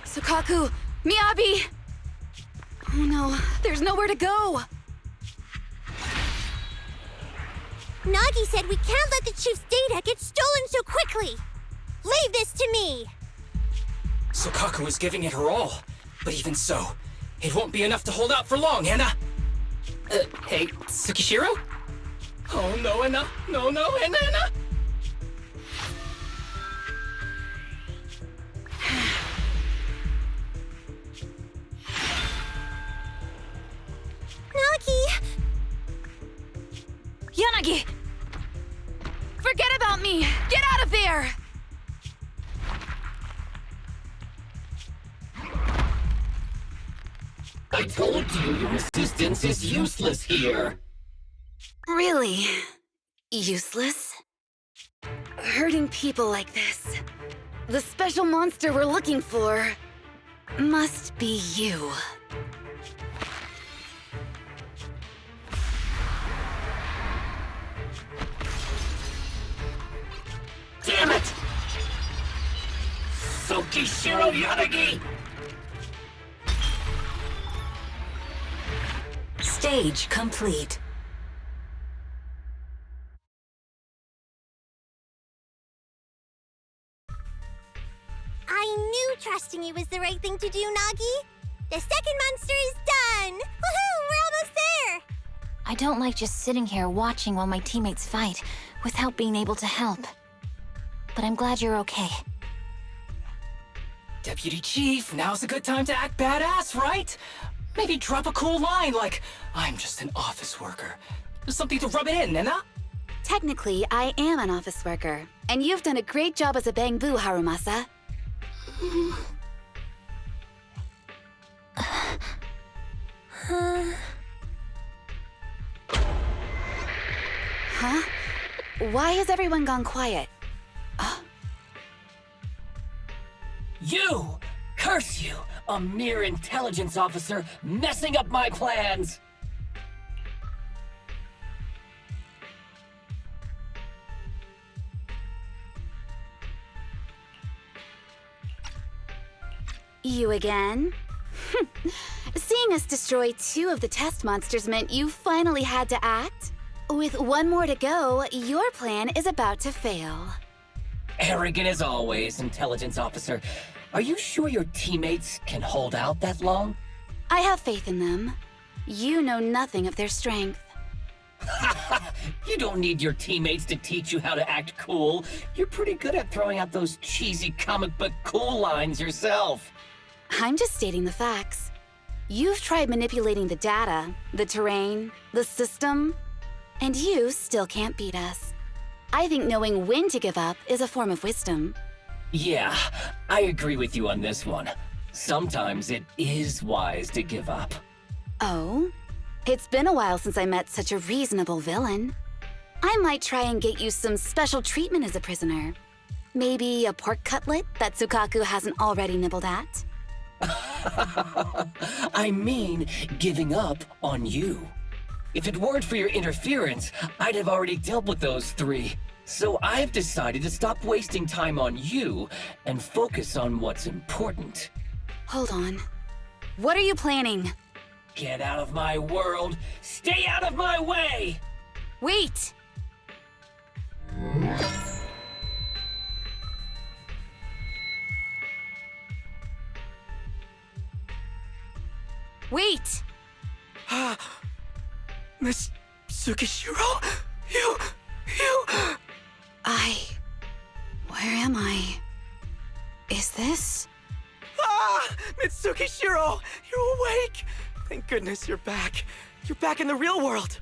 Sukaku, Miyabi! Oh no, there's nowhere to go! Nagi said we can't let the chief's data get stolen so quickly. Leave this to me. Sukaku is giving it her all. But even so, it won't be enough to hold out for long, Enna. Hey, Tsukishiro? Oh no, Enna. No, Enna. Nagi! Yanagi! Forget about me! Get out of there! I told you your resistance is useless here. Really? Useless? Hurting people like this. The special monster we're looking for must be you. Damn it! Tsukishiro Yanagi! Stage complete. I knew trusting you was the right thing to do, Nagi. The second monster is done! Woohoo! We're almost there! I don't like just sitting here watching while my teammates fight without being able to help. But I'm glad you're okay. Deputy Chief, now's a good time to act badass, right? Maybe drop a cool line like, I'm just an office worker. Something to rub it in, Enna? Technically, I am an office worker, and you've done a great job as a bamboo, Harumasa. Huh? Why has everyone gone quiet? You! Curse you! A mere intelligence officer messing up my plans! You again? Seeing us destroy 2 of the test monsters meant you finally had to act? With 1 more to go, your plan is about to fail. Arrogant as always, intelligence officer. Are you sure your teammates can hold out that long? I have faith in them. You know nothing of their strength. You don't need your teammates to teach you how to act cool. You're pretty good at throwing out those cheesy comic book cool lines yourself. I'm just stating the facts. You've tried manipulating the data, the terrain, the system, and you still can't beat us. I think knowing when to give up is a form of wisdom. Yeah, I agree with you on this one. Sometimes it is wise to give up. Oh? It's been a while since I met such a reasonable villain. I might try and get you some special treatment as a prisoner. Maybe a pork cutlet that Tsukaku hasn't already nibbled at? I mean, giving up on you. If it weren't for your interference, I'd have already dealt with those 3. So I've decided to stop wasting time on you and focus on what's important. Hold on. What are you planning? Get out of my world! Stay out of my way! Wait! Wait! Miss Tsukishiro? You... Where am I? Is this? Mitsukishiro! You're awake! Thank goodness you're back. You're back in the real world!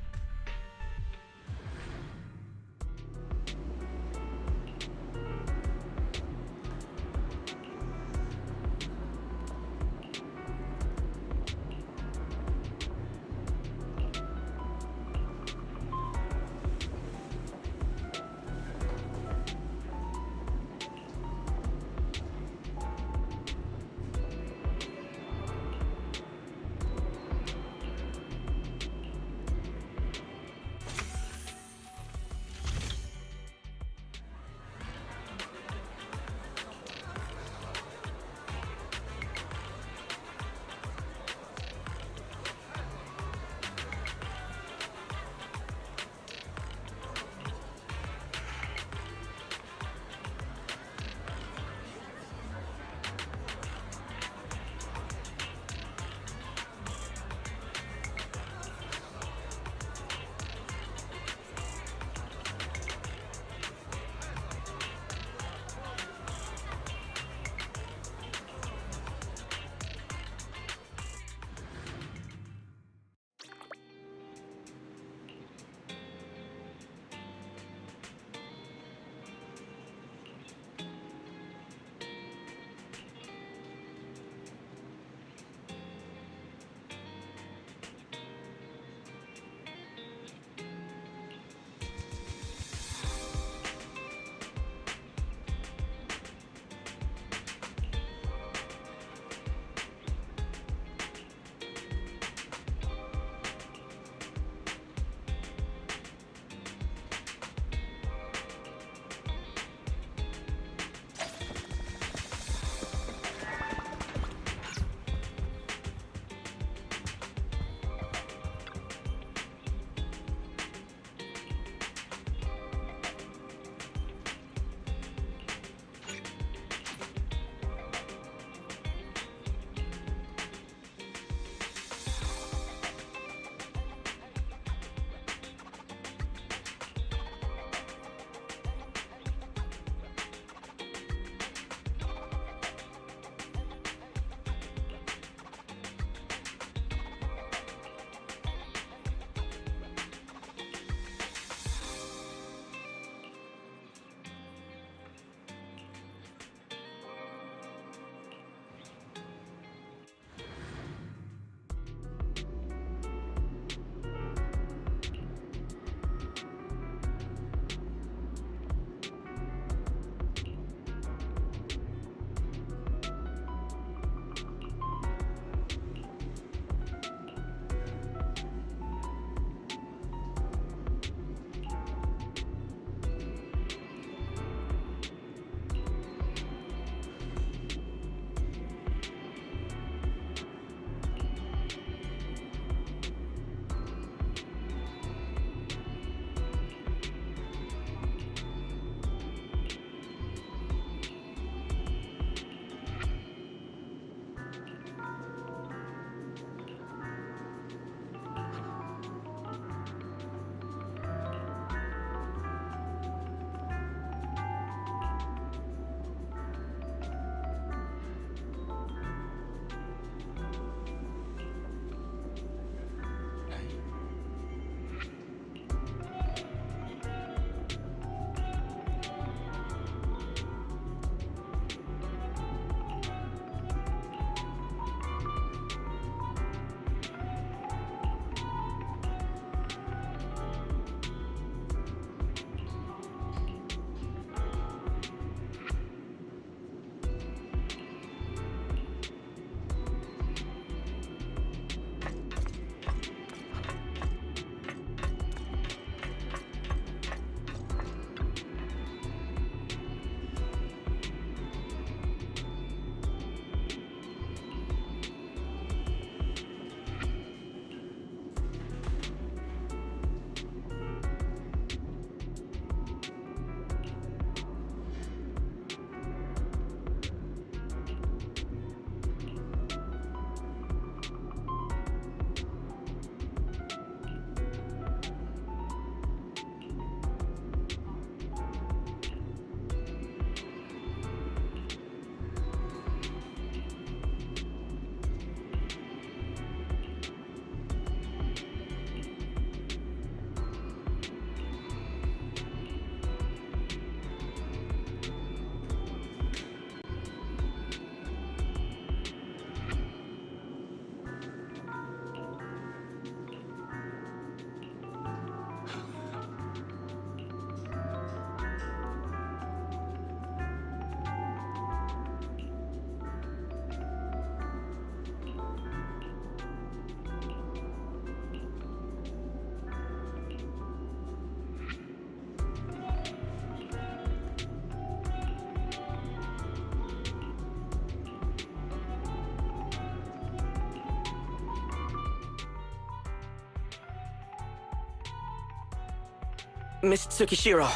Miss Tsukishiro,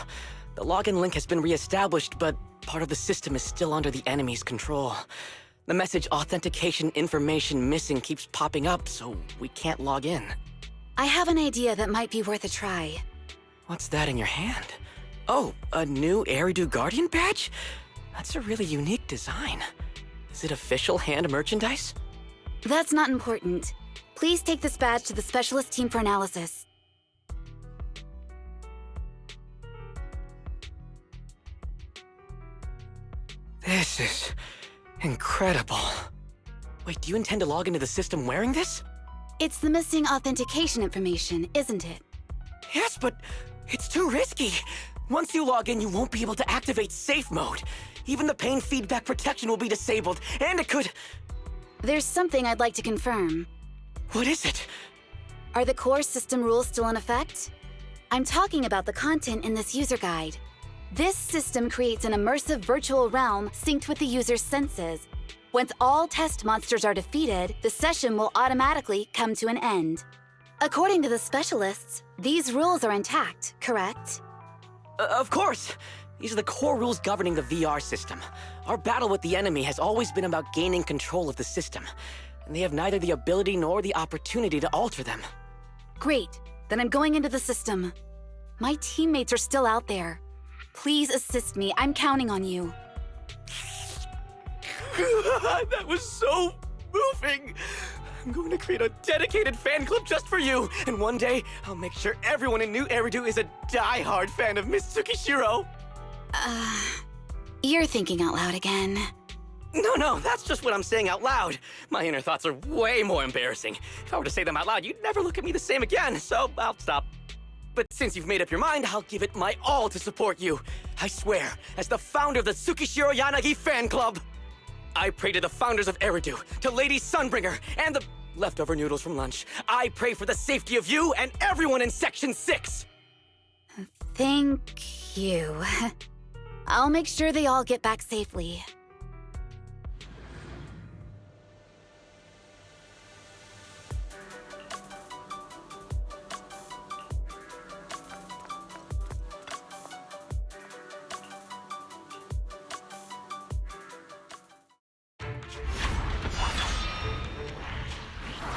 the login link has been re-established, but part of the system is still under the enemy's control. The message authentication information missing keeps popping up, so we can't log in. I have an idea that might be worth a try. What's that in your hand? Oh, a new Eridu Guardian badge? That's a really unique design. Is it official hand merchandise? That's not important. Please take this badge to the specialist team for analysis. This is incredible. Wait, do you intend to log into the system wearing this? It's the missing authentication information, isn't it? Yes, but it's too risky. Once you log in, you won't be able to activate safe mode. Even the pain feedback protection will be disabled, and it could... There's something I'd like to confirm. What is it? Are the core system rules still in effect? I'm talking about the content in this user guide. This system creates an immersive virtual realm synced with the user's senses. Once all test monsters are defeated, the session will automatically come to an end. According to the specialists, these rules are intact, correct? Of course! These are the core rules governing the VR system. Our battle with the enemy has always been about gaining control of the system, and they have neither the ability nor the opportunity to alter them. Great. Then I'm going into the system. My teammates are still out there. Please assist me. I'm counting on you. That was so moving! I'm going to create a dedicated fan club just for you, and one day, I'll make sure everyone in New Eridu is a die-hard fan of Miss Tsukishiro! You're thinking out loud again. No, that's just what I'm saying out loud. My inner thoughts are way more embarrassing. If I were to say them out loud, you'd never look at me the same again, so I'll stop. But since you've made up your mind, I'll give it my all to support you. I swear, as the founder of the Tsukishiro Yanagi fan club, I pray to the founders of Eridu, to Lady Sunbringer, and the leftover noodles from lunch. I pray for the safety of you and everyone in Section 6! Thank you. I'll make sure they all get back safely.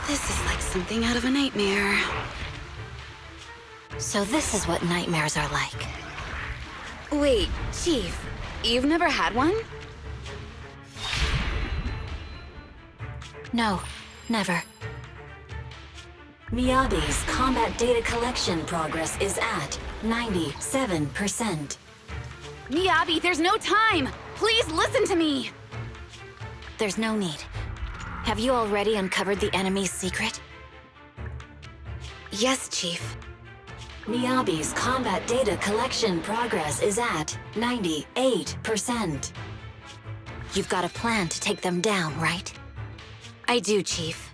This is like something out of a nightmare. So this is what nightmares are like. Wait, Chief, you've never had one? No, never. Miyabi's combat data collection progress is at 97%. Miyabi, there's no time! Please listen to me! There's no need. Have you already uncovered the enemy's secret? Yes, Chief. Miyabi's combat data collection progress is at 98%. You've got a plan to take them down, right? I do, Chief.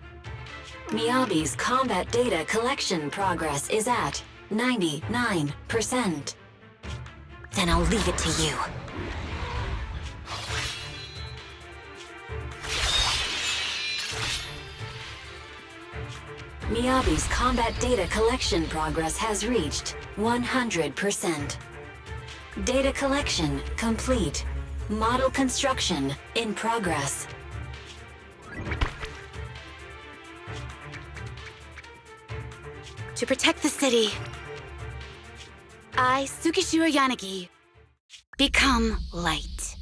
Miyabi's combat data collection progress is at 99%. Then I'll leave it to you. Miyabi's combat data collection progress has reached 100%. Data collection complete. Model construction in progress. To protect the city, I, Tsukishiro Yanagi, become light.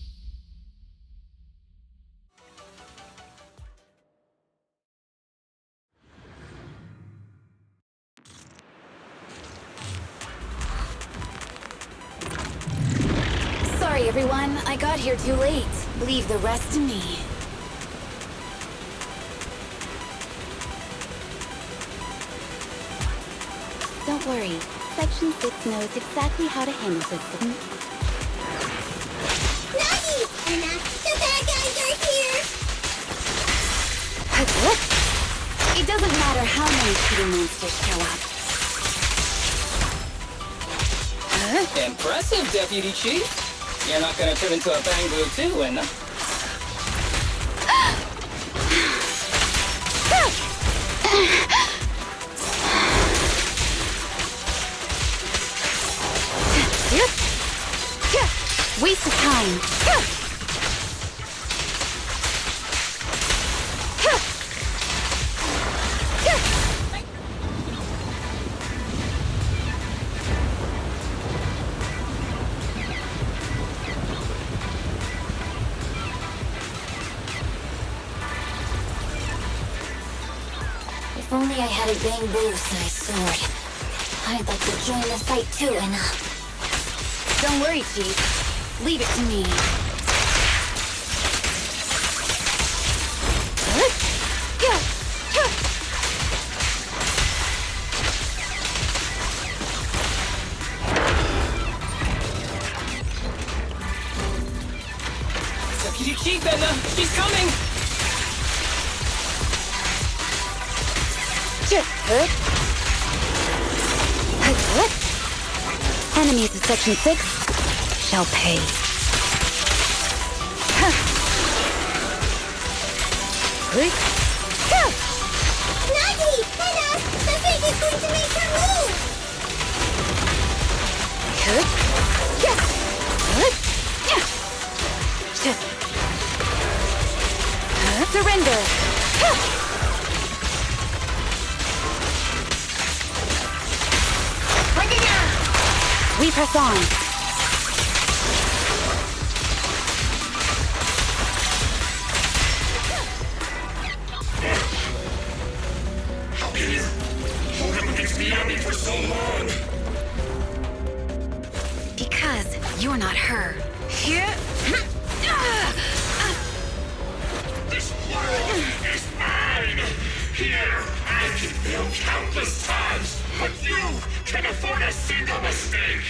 Sorry, everyone. I got here too late. Leave the rest to me. Don't worry. Section 6 knows exactly how to handle this. Nagi! Enough! The bad guys are here! It doesn't matter how many cheating monsters show up. Impressive, Deputy Chief. You're not gonna turn into a Bangu too, and If only I had a bamboo-sized sword. I'd like to join the fight too, Anna. Don't worry, Chief. Leave it to me. Deputy Chief, Edna! She's coming! Enemies of Section 6 shall pay. Nagi! Anna! The fake is going to make her move! Surrender! We press on. How can you hold him against Miyabi for so long? Because you're not her. This world is mine! Here, I can fail countless times, but you can afford a single mistake!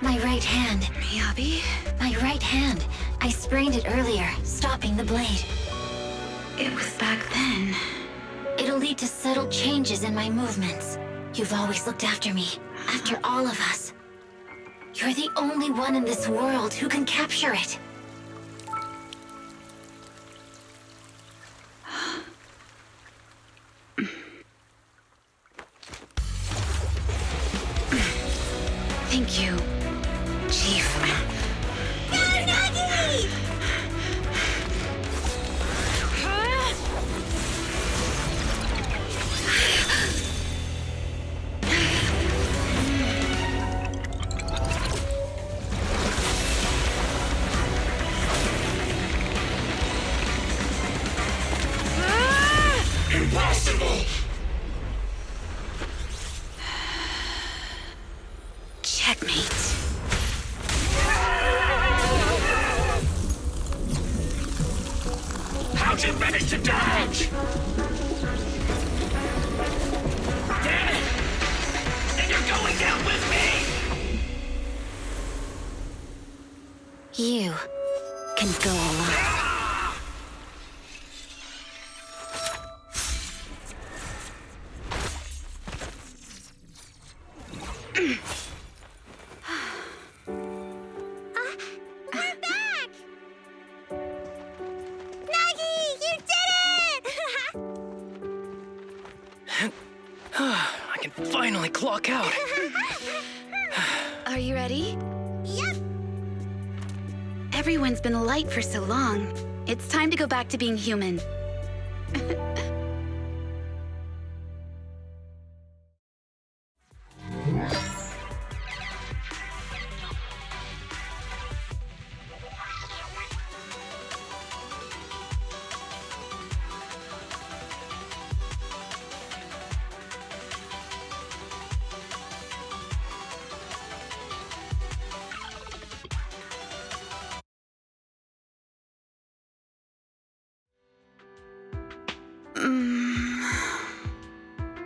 My right hand. Miyabi? My right hand. I sprained it earlier, stopping the blade. It was back then. It'll lead to subtle changes in my movements. You've always looked after me, after all of us. You're the only one in this world who can capture it. Thank you, Chief. Go, Nagi! Impossible! Checkmate. How'd you manage to dodge? Damn it! And you're going down with me! You can go alone. We're back! Nagi, you did it! I can finally clock out. Are you ready? Yep. Everyone's been light for so long. It's time to go back to being human.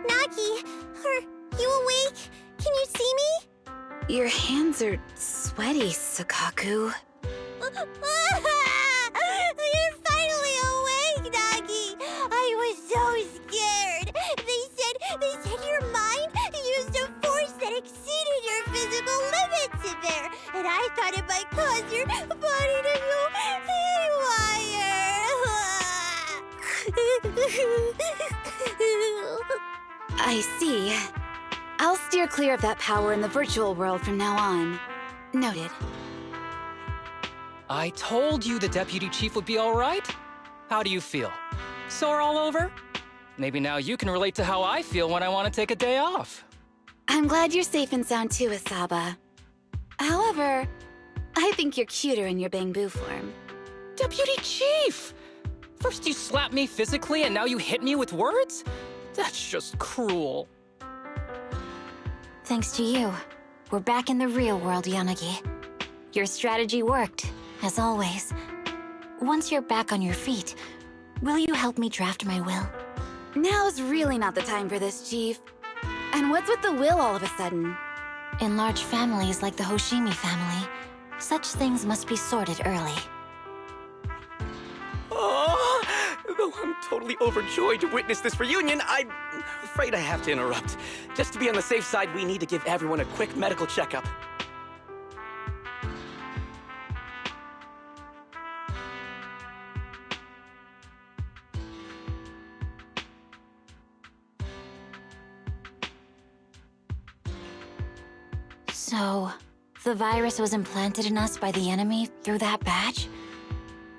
Nagi, are you awake? Can you see me? Your hands are sweaty, Sakaku. You're finally awake, Nagi! I was so scared. They said your mind used a force that exceeded your physical limits in there, and I thought it might cause your body to go haywire. I see. I'll steer clear of that power in the virtual world from now on. Noted. I told you the Deputy Chief would be all right. How do you feel? Sore all over? Maybe now you can relate to how I feel when I want to take a day off. I'm glad you're safe and sound too, Asaba. However, I think you're cuter in your bamboo form. Deputy Chief! First you slap me physically and now you hit me with words? That's just cruel. Thanks to you, we're back in the real world, Yanagi. Your strategy worked, as always. Once you're back on your feet, will you help me draft my will? Now's really not the time for this, Chief. And what's with the will all of a sudden? In large families like the Hoshimi family, such things must be sorted early. Oh, though I'm totally overjoyed to witness this reunion, I'm afraid I have to interrupt. Just to be on the safe side, we need to give everyone a quick medical checkup. So, the virus was implanted in us by the enemy through that badge?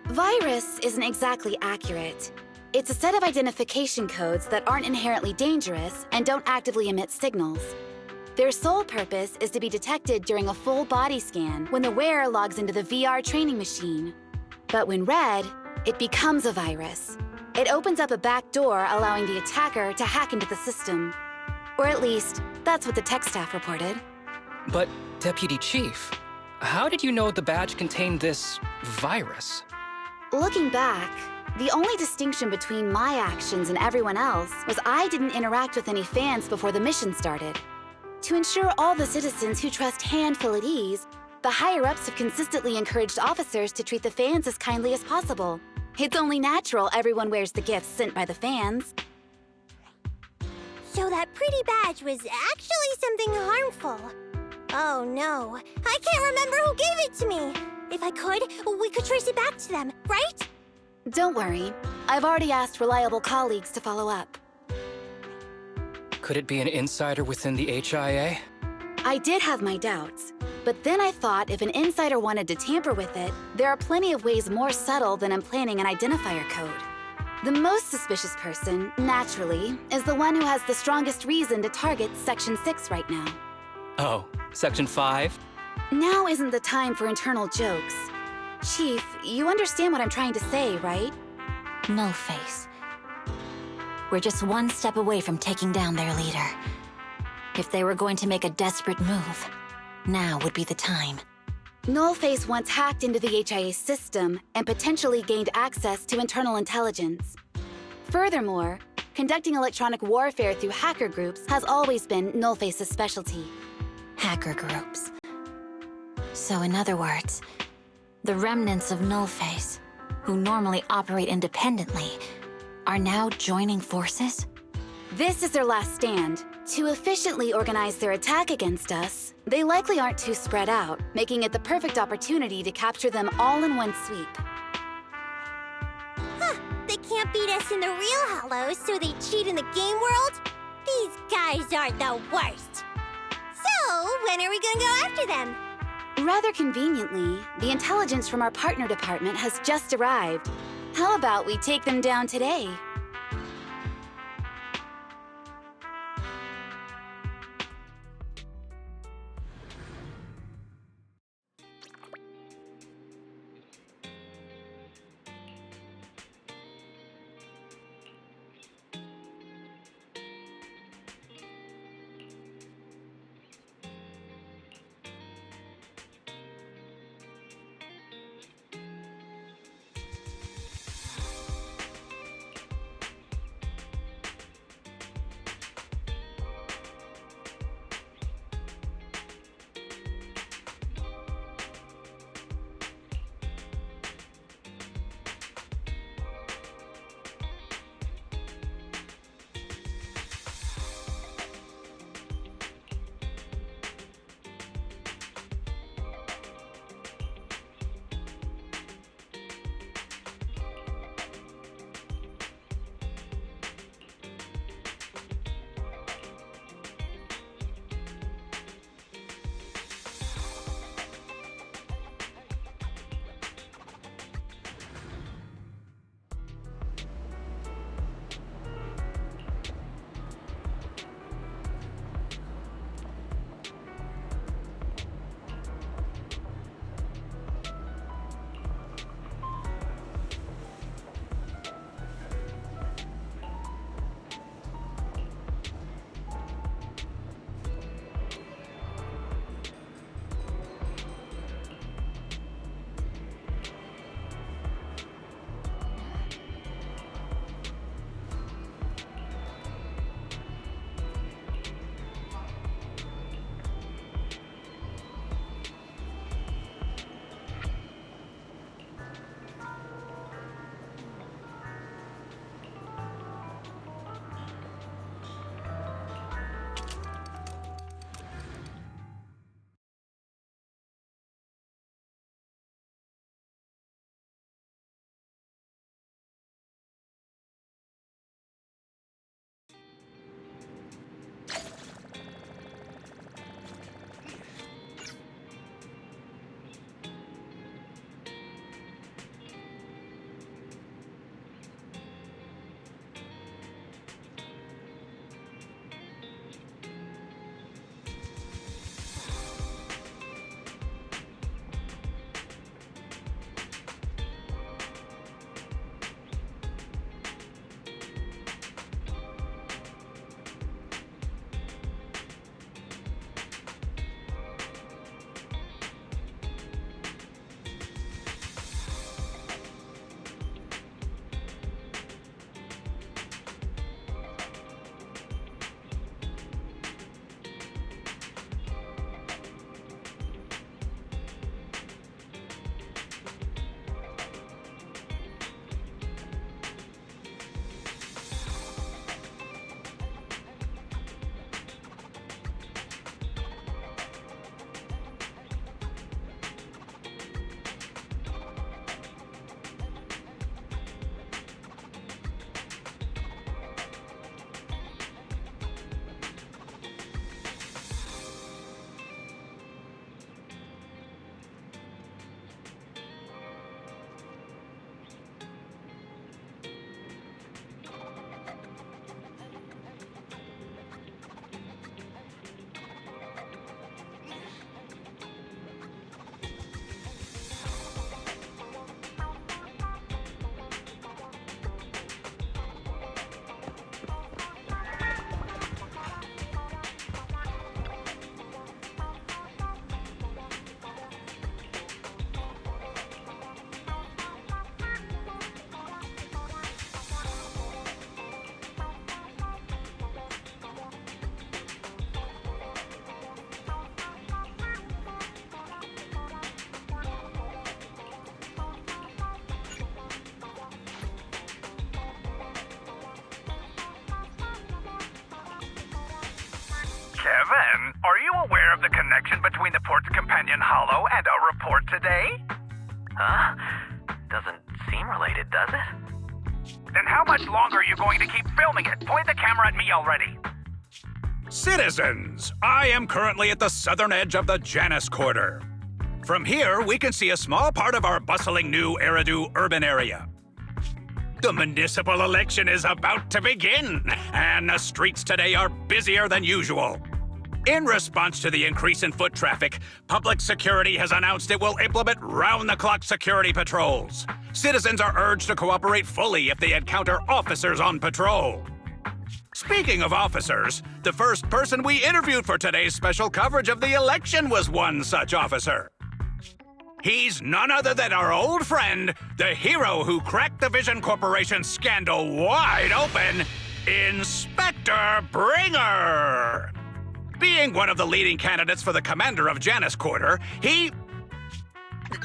Virus isn't exactly accurate. It's a set of identification codes that aren't inherently dangerous and don't actively emit signals. Their sole purpose is to be detected during a full body scan when the wearer logs into the VR training machine. But when read, it becomes a virus. It opens up a back door, allowing the attacker to hack into the system. Or at least, that's what the tech staff reported. But, Deputy Chief, how did you know the badge contained this virus? Looking back, the only distinction between my actions and everyone else was I didn't interact with any fans before the mission started. To ensure all the citizens who trust Han feel at ease, the higher-ups have consistently encouraged officers to treat the fans as kindly as possible. It's only natural everyone wears the gifts sent by the fans. So that pretty badge was actually something harmful. Oh no, I can't remember who gave it to me. If I could, we could trace it back to them, right? Don't worry. I've already asked reliable colleagues to follow up. Could it be an insider within the HIA? I did have my doubts, but then I thought if an insider wanted to tamper with it, there are plenty of ways more subtle than implanting an identifier code. The most suspicious person, naturally, is the one who has the strongest reason to target Section 6 right now. Oh, Section 5? Now isn't the time for internal jokes. Chief, you understand what I'm trying to say, right? Nullface. We're just one step away from taking down their leader. If they were going to make a desperate move, now would be the time. Nullface once hacked into the HIA system and potentially gained access to internal intelligence. Furthermore, conducting electronic warfare through hacker groups has always been Nullface's specialty. Hacker groups. So in other words, the remnants of Nullface, who normally operate independently, are now joining forces? This is their last stand. To efficiently organize their attack against us, they likely aren't too spread out, making it the perfect opportunity to capture them all in one sweep. Huh, they can't beat us in the real Hollows, so they cheat in the game world? These guys are the worst. So, when are we gonna go after them? Rather conveniently, the intelligence from our partner department has just arrived. How about we take them down today? connection between the port's companion hollow and our report today? Huh? Doesn't seem related, does it? Then how much longer are you going to keep filming it? Point the camera at me already. Citizens, I am currently at the southern edge of the Janus Quarter. From here, we can see a small part of our bustling new Eridu urban area. The municipal election is about to begin, and the streets today are busier than usual. In response to the increase in foot traffic, public security has announced it will implement round-the-clock security patrols. Citizens are urged to cooperate fully if they encounter officers on patrol. Speaking of officers, the first person we interviewed for today's special coverage of the election was one such officer. He's none other than our old friend, the hero who cracked the Vision Corporation scandal wide open, Inspector Bringer. Being one of the leading candidates for the commander of Janus Quarter, he...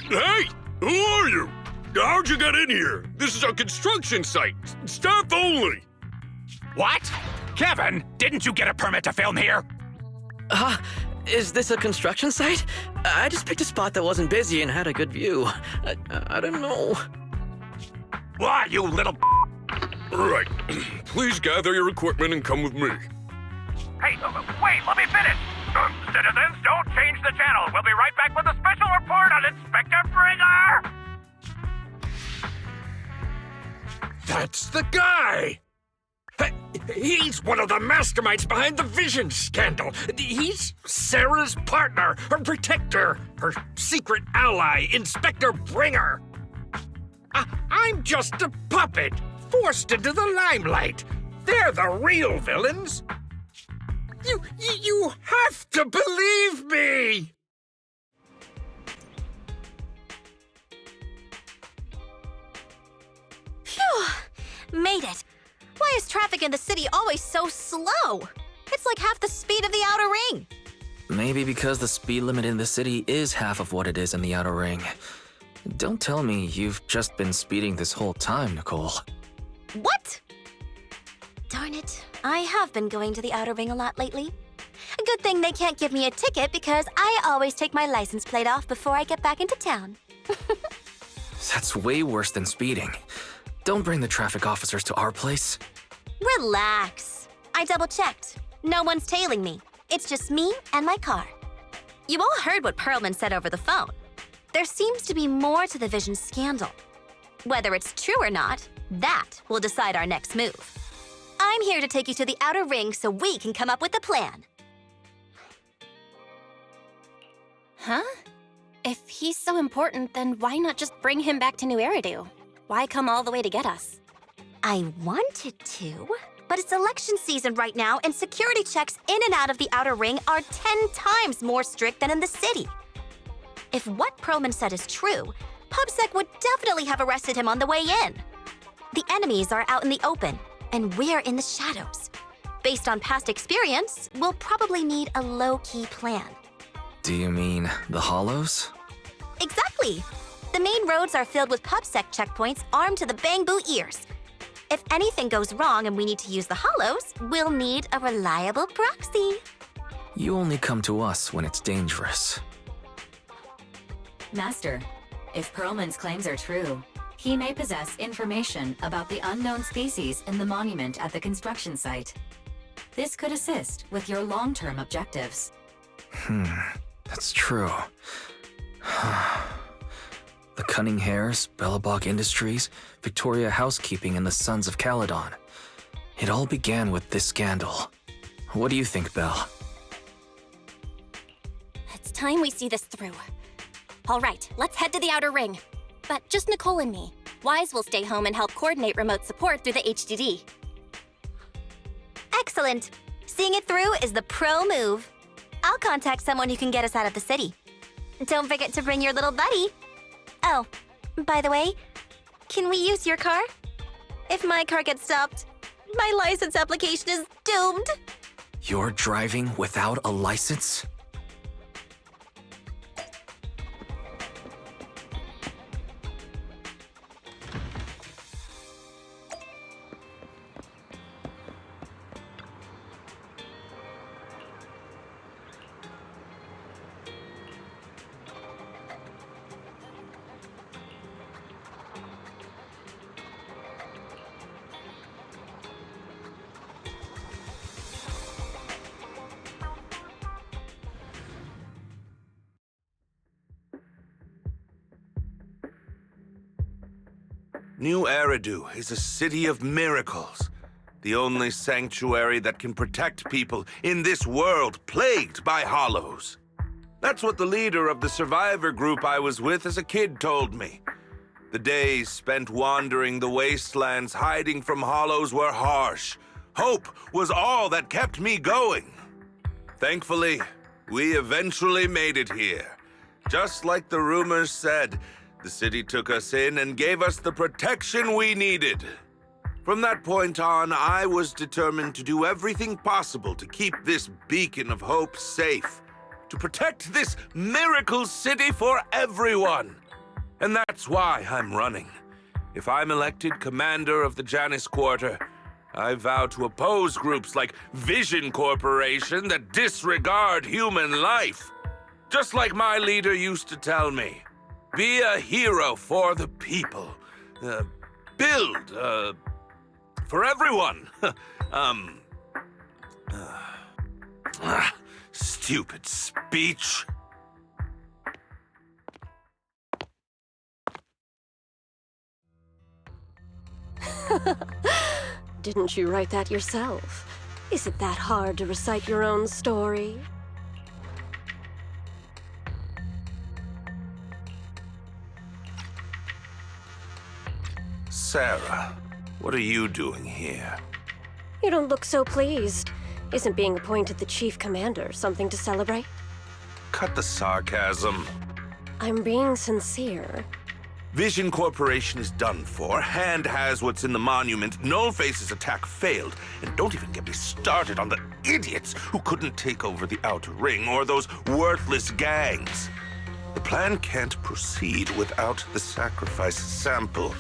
Hey! Who are you? How'd you get in here? This is a construction site. Staff only. What? Kevin, didn't you get a permit to film here? Is this a construction site? I just picked a spot that wasn't busy and had a good view. I don't know. Why, you little... Right. Please gather your equipment and come with me. Hey, wait, let me finish. Citizens, don't change the channel. We'll be right back with a special report on Inspector Bringer. That's the guy! He's one of the masterminds behind the Vision scandal. He's Sarah's partner, her protector, her secret ally, Inspector Bringer. I'm just a puppet, forced into the limelight. They're the real villains. You have to believe me! Phew! Made it. Why is traffic in the city always so slow? It's like half the speed of the outer ring. Maybe because the speed limit in the city is half of what it is in the outer ring. Don't tell me you've just been speeding this whole time, Nicole. What? Darn it. I have been going to the outer ring a lot lately. A good thing they can't give me a ticket because I always take my license plate off before I get back into town. That's way worse than speeding. Don't bring the traffic officers to our place. Relax. I double-checked. No one's tailing me. It's just me and my car. You all heard what Perlman said over the phone. There seems to be more to the Vision scandal. Whether it's true or not, that will decide our next move. I'm here to take you to the outer ring so we can come up with a plan. Huh? If he's so important, then why not just bring him back to New Eridu? Why come all the way to get us? I wanted to, but it's election season right now, and security checks in and out of the outer ring are 10 times more strict than in the city. If what Perlman said is true, PubSec would definitely have arrested him on the way in. The enemies are out in the open, and we're in the shadows. Based on past experience, we'll probably need a low-key plan. Do you mean the hollows? Exactly! The main roads are filled with PubSec checkpoints armed to the bang-boo ears. If anything goes wrong and we need to use the hollows, we'll need a reliable proxy. You only come to us when it's dangerous. Master, if Perlman's claims are true, he may possess information about the unknown species in the monument at the construction site. This could assist with your long-term objectives. That's true. The Cunning Hares, Bellabog Industries, Victoria Housekeeping, and the Sons of Caledon. It all began with this scandal. What do you think, Belle? It's time we see this through. All right, let's head to the outer ring. But just Nicole and me. Wise will stay home and help coordinate remote support through the HDD. Excellent. Seeing it through is the pro move. I'll contact someone who can get us out of the city. Don't forget to bring your little buddy. Oh, by the way, can we use your car? If my car gets stopped, my license application is doomed. You're driving without a license? New Eridu is a city of miracles. The only sanctuary that can protect people in this world plagued by hollows. That's what the leader of the survivor group I was with as a kid told me. The days spent wandering the wastelands hiding from hollows were harsh. Hope was all that kept me going. Thankfully, we eventually made it here. Just like the rumors said, the city took us in and gave us the protection we needed. From that point on, I was determined to do everything possible to keep this beacon of hope safe, to protect this miracle city for everyone. And that's why I'm running. If I'm elected commander of the Janus Quarter, I vow to oppose groups like Vision Corporation that disregard human life. Just like my leader used to tell me, be a hero for the people. Build, for everyone. Stupid speech. Didn't you write that yourself? Is it that hard to recite your own story? Sarah, what are you doing here? You don't look so pleased. Isn't being appointed the chief commander something to celebrate? Cut the sarcasm. I'm being sincere. Vision Corporation is done for. Hand has what's in the monument. Nullface's attack failed. And don't even get me started on the idiots who couldn't take over the Outer Ring or those worthless gangs. The plan can't proceed without the sacrifice sample.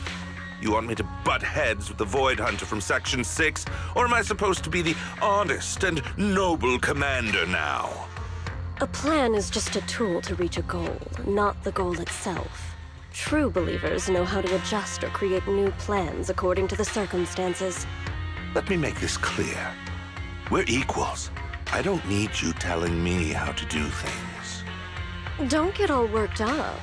You want me to butt heads with the Void Hunter from Section 6? Or am I supposed to be the honest and noble commander now? A plan is just a tool to reach a goal, not the goal itself. True believers know how to adjust or create new plans according to the circumstances. Let me make this clear. We're equals. I don't need you telling me how to do things. Don't get all worked up.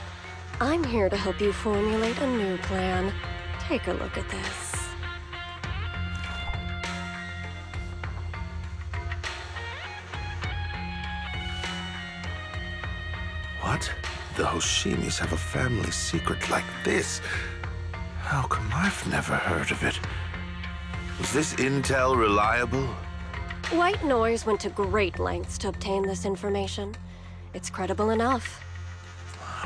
I'm here to help you formulate a new plan. Take a look at this. What? The Hoshimis have a family secret like this? How come I've never heard of it? Was this intel reliable? White Noise went to great lengths to obtain this information. It's credible enough.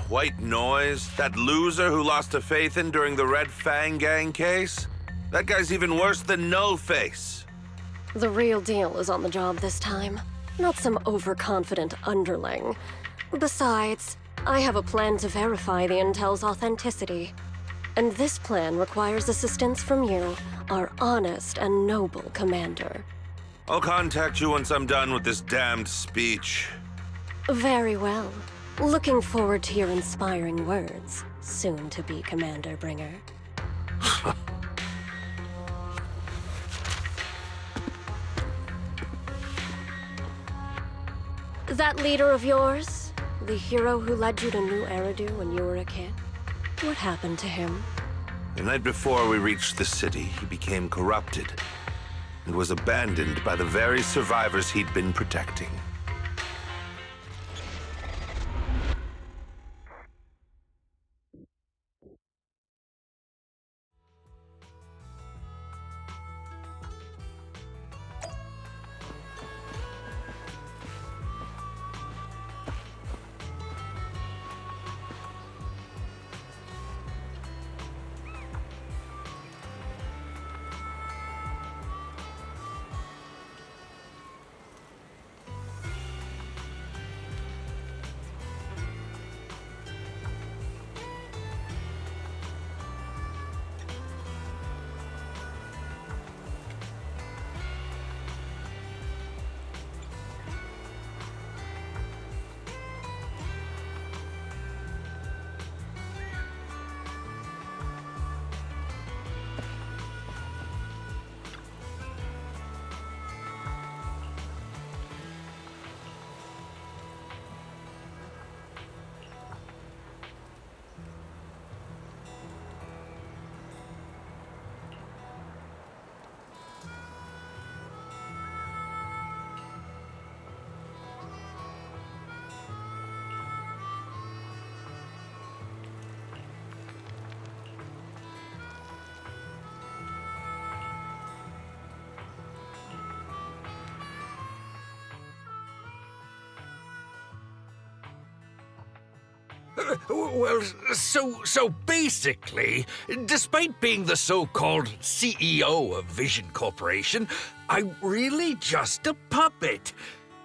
White Noise? That loser who lost to Phaethon during the Red Fang Gang case? That guy's even worse than Nullface. The real deal is on the job this time, not some overconfident underling. Besides, I have a plan to verify the intel's authenticity. And this plan requires assistance from you, our honest and noble commander. I'll contact you once I'm done with this damned speech. Very well. Looking forward to your inspiring words, soon-to-be Commander Bringer. That leader of yours? The hero who led you to New Eridu when you were a kid? What happened to him? The night before we reached the city, he became corrupted and was abandoned by the very survivors he'd been protecting. Well, so basically, despite being the so-called CEO of Vision Corporation, I'm really just a puppet.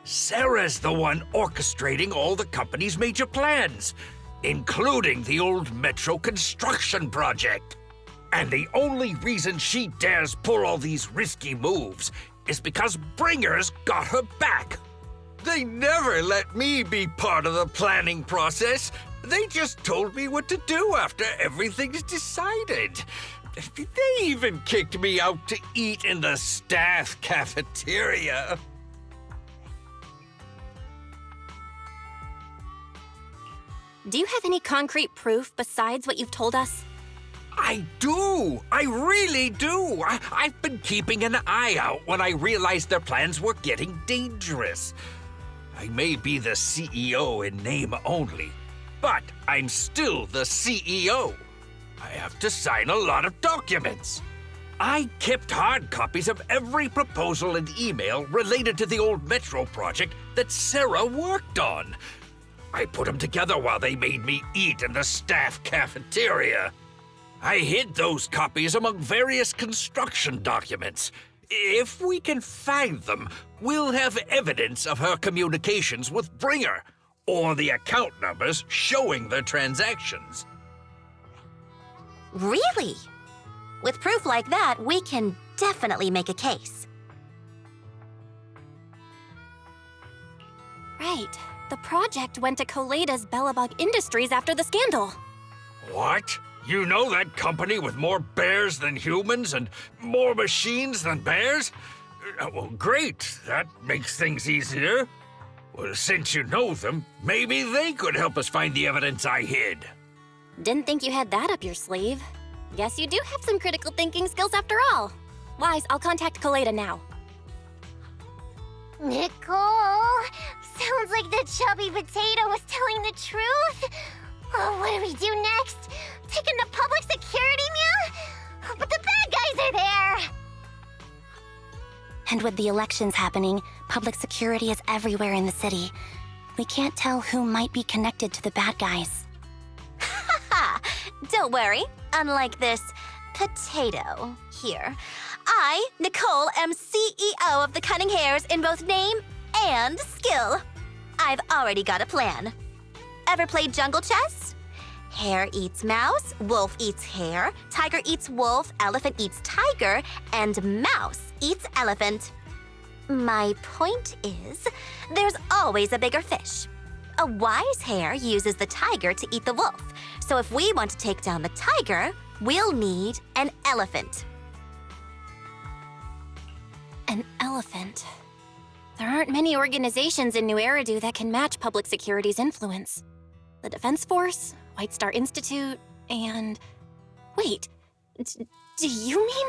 Sarah's the one orchestrating all the company's major plans, including the old metro construction project. And the only reason she dares pull all these risky moves is because Bringer's got her back. They never let me be part of the planning process. They just told me what to do after everything's decided. They even kicked me out to eat in the staff cafeteria. Do you have any concrete proof besides what you've told us? I do! I really do! I've been keeping an eye out when I realized their plans were getting dangerous. I may be the CEO in name only, but I'm still the CEO. I have to sign a lot of documents. I kept hard copies of every proposal and email related to the old metro project that Sarah worked on. I put them together while they made me eat in the staff cafeteria. I hid those copies among various construction documents. If we can find them, we'll have evidence of her communications with Bringer, or the account numbers showing their transactions. Really? With proof like that, we can definitely make a case. Right. The project went to Koleda's Bellabug Industries after the scandal. What? You know that company with more bears than humans and more machines than bears? Well, great. That makes things easier. Well, since you know them, maybe they could help us find the evidence I hid. Didn't think you had that up your sleeve. Guess you do have some critical thinking skills after all. Wise, I'll contact Koleda now. Nicole, sounds like the chubby potato was telling the truth. Oh, what do we do next? Take him to public security, meow? But the bad guys are there! And with the elections happening, public security is everywhere in the city. We can't tell who might be connected to the bad guys. Haha! Don't worry. Unlike this potato here, I, Nicole, am CEO of the Cunning Hares in both name and skill. I've already got a plan. Ever played jungle chess? Hare eats mouse, wolf eats hare, tiger eats wolf, elephant eats tiger, and mouse eats elephant. My point is, there's always a bigger fish. A wise hare uses the tiger to eat the wolf. So if we want to take down the tiger, we'll need an elephant. An elephant. There aren't many organizations in New Eridu that can match public security's influence. The Defense Force, White Star Institute, and... Wait, do you mean?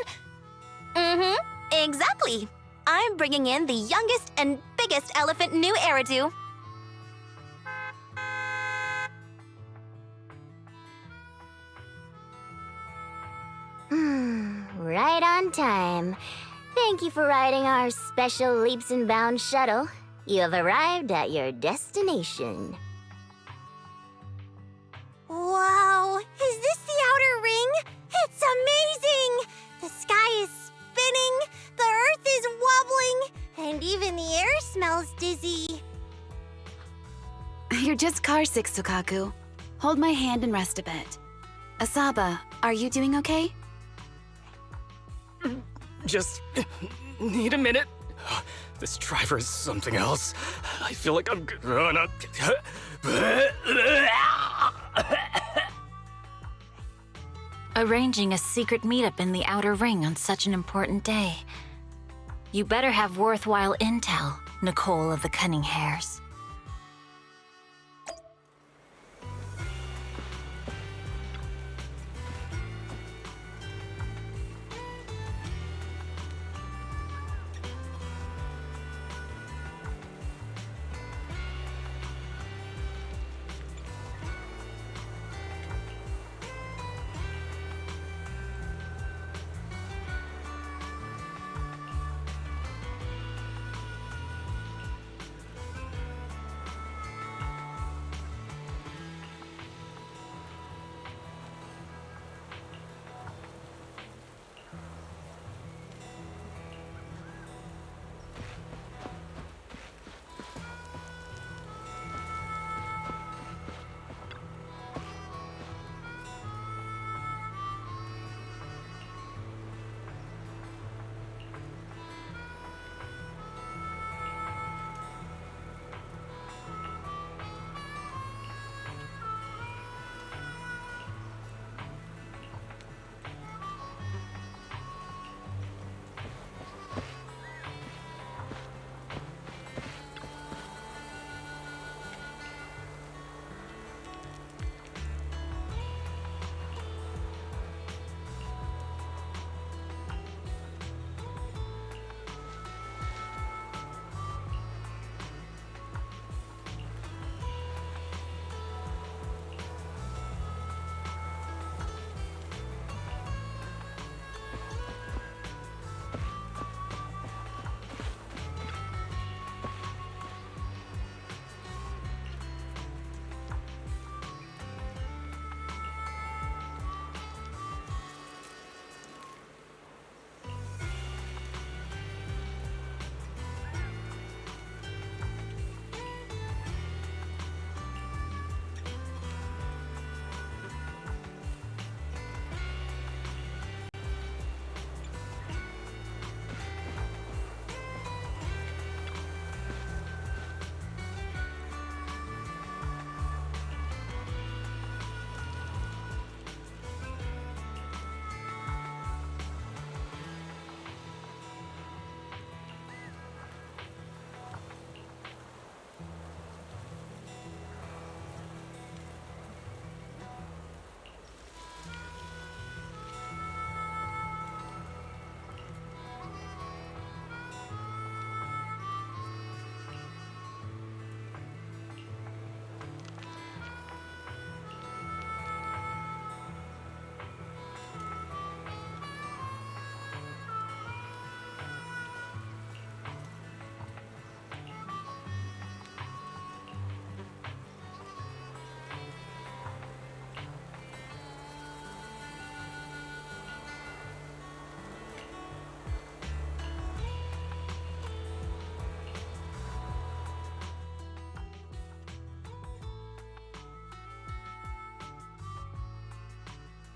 Mm-hmm, exactly. I'm bringing in the youngest and biggest elephant in New Eridu. Right on time. Thank you for riding our special leaps and bounds shuttle. You have arrived at your destination. Wow, is this the outer ring? It's amazing! The sky is spinning, the earth is wobbling, and even the air smells dizzy. You're just carsick, Sukaku. Hold my hand and rest a bit. Asaba, are you doing okay? Just need a minute. This driver is something else. I feel like I'm gonna... Arranging a secret meetup in the Outer Ring on such an important day. You better have worthwhile intel, Nicole of the Cunning Hares.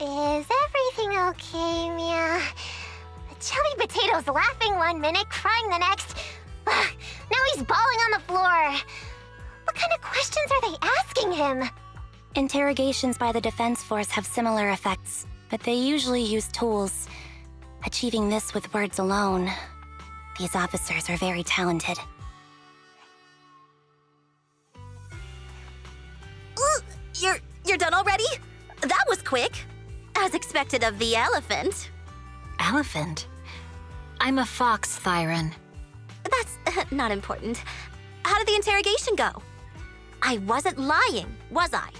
Is everything okay, Mia? Chubby Potato's laughing 1 minute, crying the next. Now he's bawling on the floor. What kind of questions are they asking him? Interrogations by the Defense Force have similar effects, but they usually use tools. Achieving this with words alone, these officers are very talented. You're done already? That was quick. As expected of the elephant. Elephant? I'm a fox, Thyron. That's not important. How did the interrogation go? I wasn't lying, was I?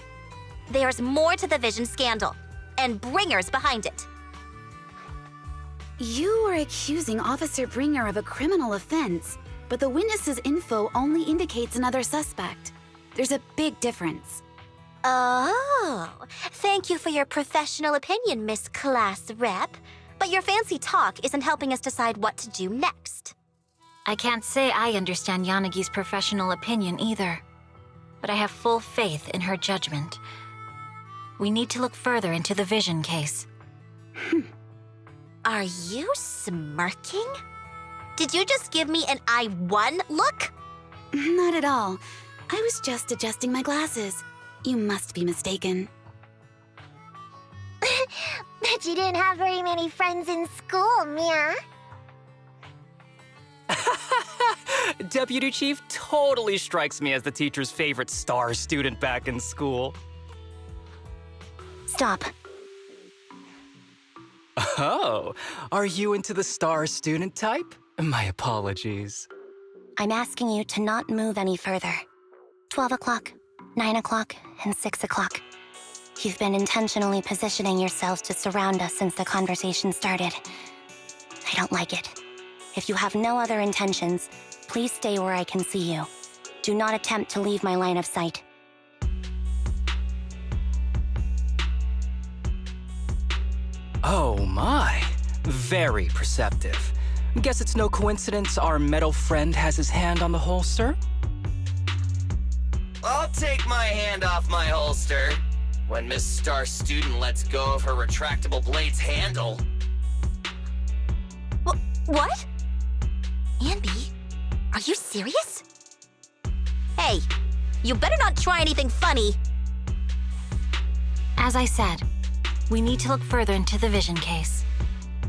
There's more to the Vision scandal, and Bringer's behind it. You are accusing Officer Bringer of a criminal offense, but the witness's info only indicates another suspect. There's a big difference. Oh, thank you for your professional opinion, Miss Class Rep. But your fancy talk isn't helping us decide what to do next. I can't say I understand Yanagi's professional opinion either, but I have full faith in her judgment. We need to look further into the Vision case. Are you smirking? Did you just give me an I won look? Not at all. I was just adjusting my glasses. You must be mistaken. Bet you didn't have very many friends in school, Mia. Deputy Chief totally strikes me as the teacher's favorite star student back in school. Stop. Oh, are you into the star student type? My apologies. I'm asking you to not move any further. 12 o'clock, 9 o'clock, and 6 o'clock. You've been intentionally positioning yourselves to surround us since the conversation started. I don't like it. If you have no other intentions, please stay where I can see you. Do not attempt to leave my line of sight. Oh my, very perceptive. Guess it's no coincidence our metal friend has his hand on the holster? I'll take my hand off my holster when Miss Star Student lets go of her retractable blade's handle. What? Anby, are you serious? Hey, you better not try anything funny. As I said, we need to look further into the Vision case.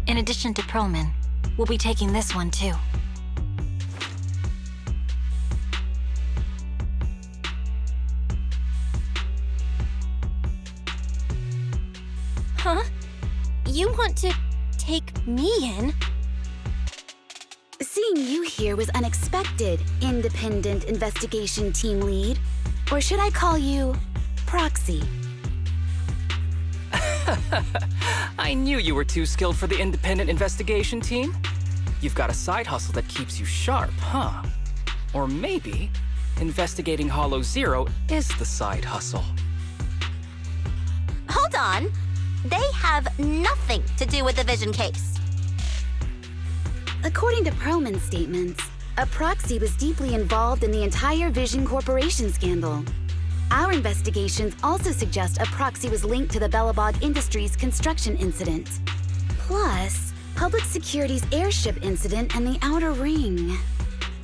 In addition to Perlman, we'll be taking this one too. Huh? You want to take me in? Seeing you here was unexpected, Independent Investigation Team Lead. Or should I call you Proxy? I knew you were too skilled for the independent investigation team. You've got a side hustle that keeps you sharp, huh? Or maybe investigating Hollow Zero is the side hustle. Hold on. They have nothing to do with the Vision case. According to Perlman's statements, a proxy was deeply involved in the entire Vision Corporation scandal. Our investigations also suggest a proxy was linked to the Belobog Industries construction incident. Plus, Public Security's airship incident and the Outer Ring.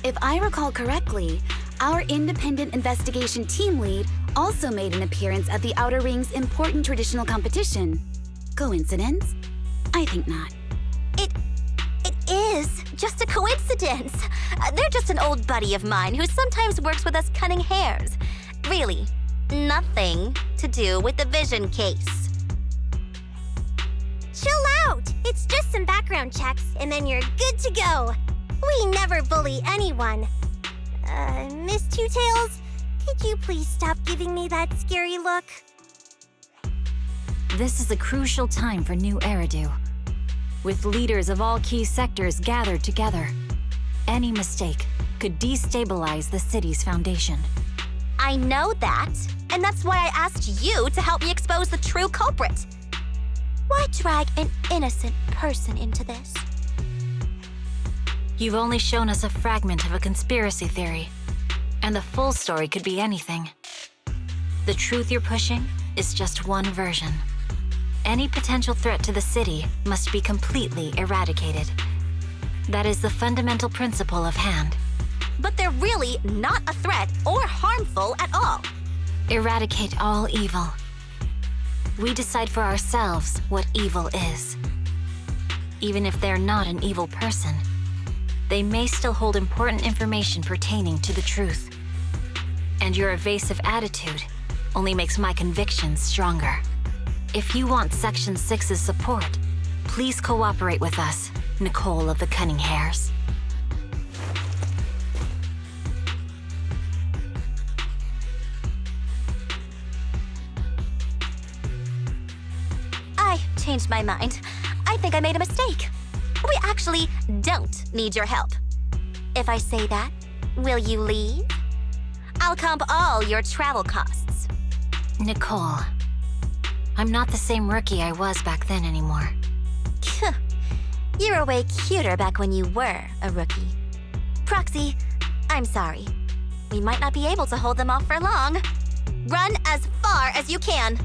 If I recall correctly, our independent investigation team lead also made an appearance at the Outer Ring's important traditional competition. Coincidence? I think not. It is just a coincidence. They're just an old buddy of mine who sometimes works with us cutting hairs. Really, nothing to do with the Vision case. Chill out! It's just some background checks, and then you're good to go. We never bully anyone. Miss Two Tails, could you please stop giving me that scary look? This is a crucial time for New Eridu. With leaders of all key sectors gathered together, any mistake could destabilize the city's foundation. I know that, and that's why I asked you to help me expose the true culprit. Why drag an innocent person into this? You've only shown us a fragment of a conspiracy theory, and the full story could be anything. The truth you're pushing is just one version. Any potential threat to the city must be completely eradicated. That is the fundamental principle of Hand. But they're really not a threat or harmful at all. Eradicate all evil. We decide for ourselves what evil is. Even if they're not an evil person, they may still hold important information pertaining to the truth. And your evasive attitude only makes my convictions stronger. If you want Section 6's support, please cooperate with us, Nicole of the Cunning Hairs. I changed my mind. I think I made a mistake. We actually don't need your help. If I say that, will you leave? I'll comp all your travel costs. Nicole, I'm not the same rookie I was back then anymore. You were way cuter back when you were a rookie. Proxy, I'm sorry. We might not be able to hold them off for long. Run as far as you can.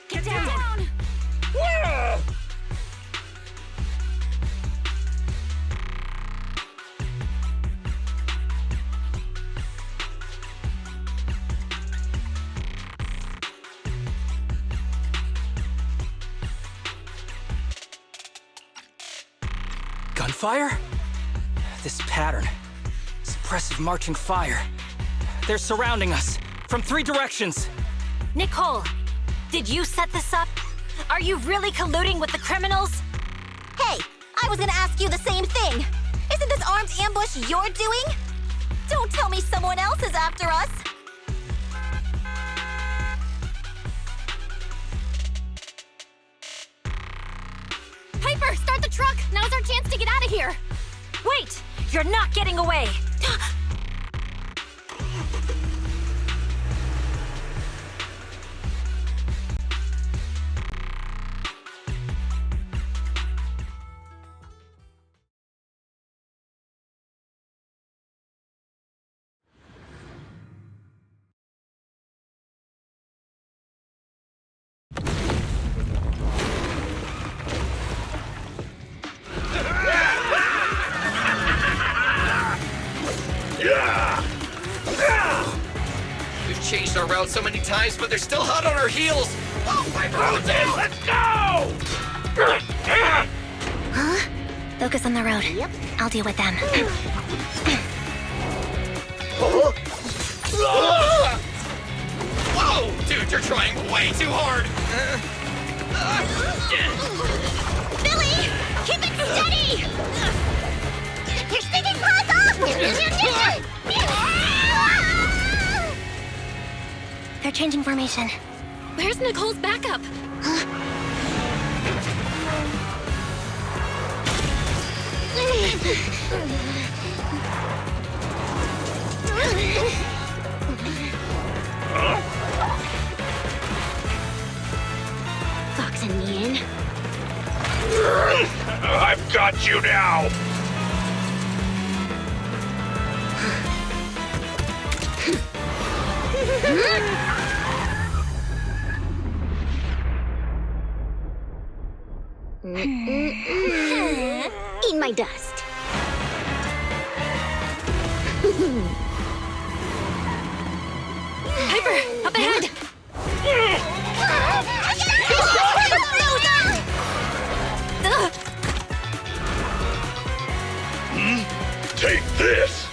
Get down! Gunfire? This pattern. Suppressive marching fire. They're surrounding us from 3 directions. Nicole, did you set this up? Are you really colluding with the criminals? Hey, I was gonna ask you the same thing. Isn't this armed ambush you're doing? Don't tell me someone else is after us. Piper, start the truck! Now's our chance to get out of here! Wait! You're not getting away! We've changed our route so many times, but they're still hot on our heels. Oh, my God! Let's go! Huh? Focus on the road. Yep. I'll deal with them. Whoa! Dude, you're trying way too hard! Billy! Keep it steady! You're sticking paws off! They're changing formation. Where's Nicole's backup? Foxing me in. I've got you now! Eat my dust. Piper, up ahead! Take this!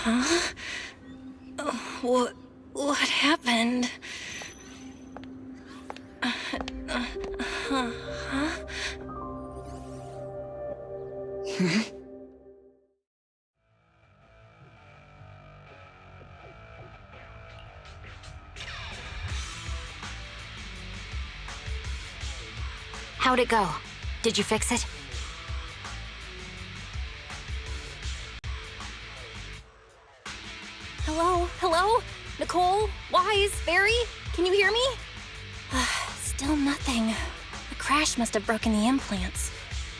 Huh? What happened? Huh? How'd it go? Did you fix it? Hello? Hello? Nicole? Wise? Barry? Can you hear me? Still nothing. The crash must have broken the implants.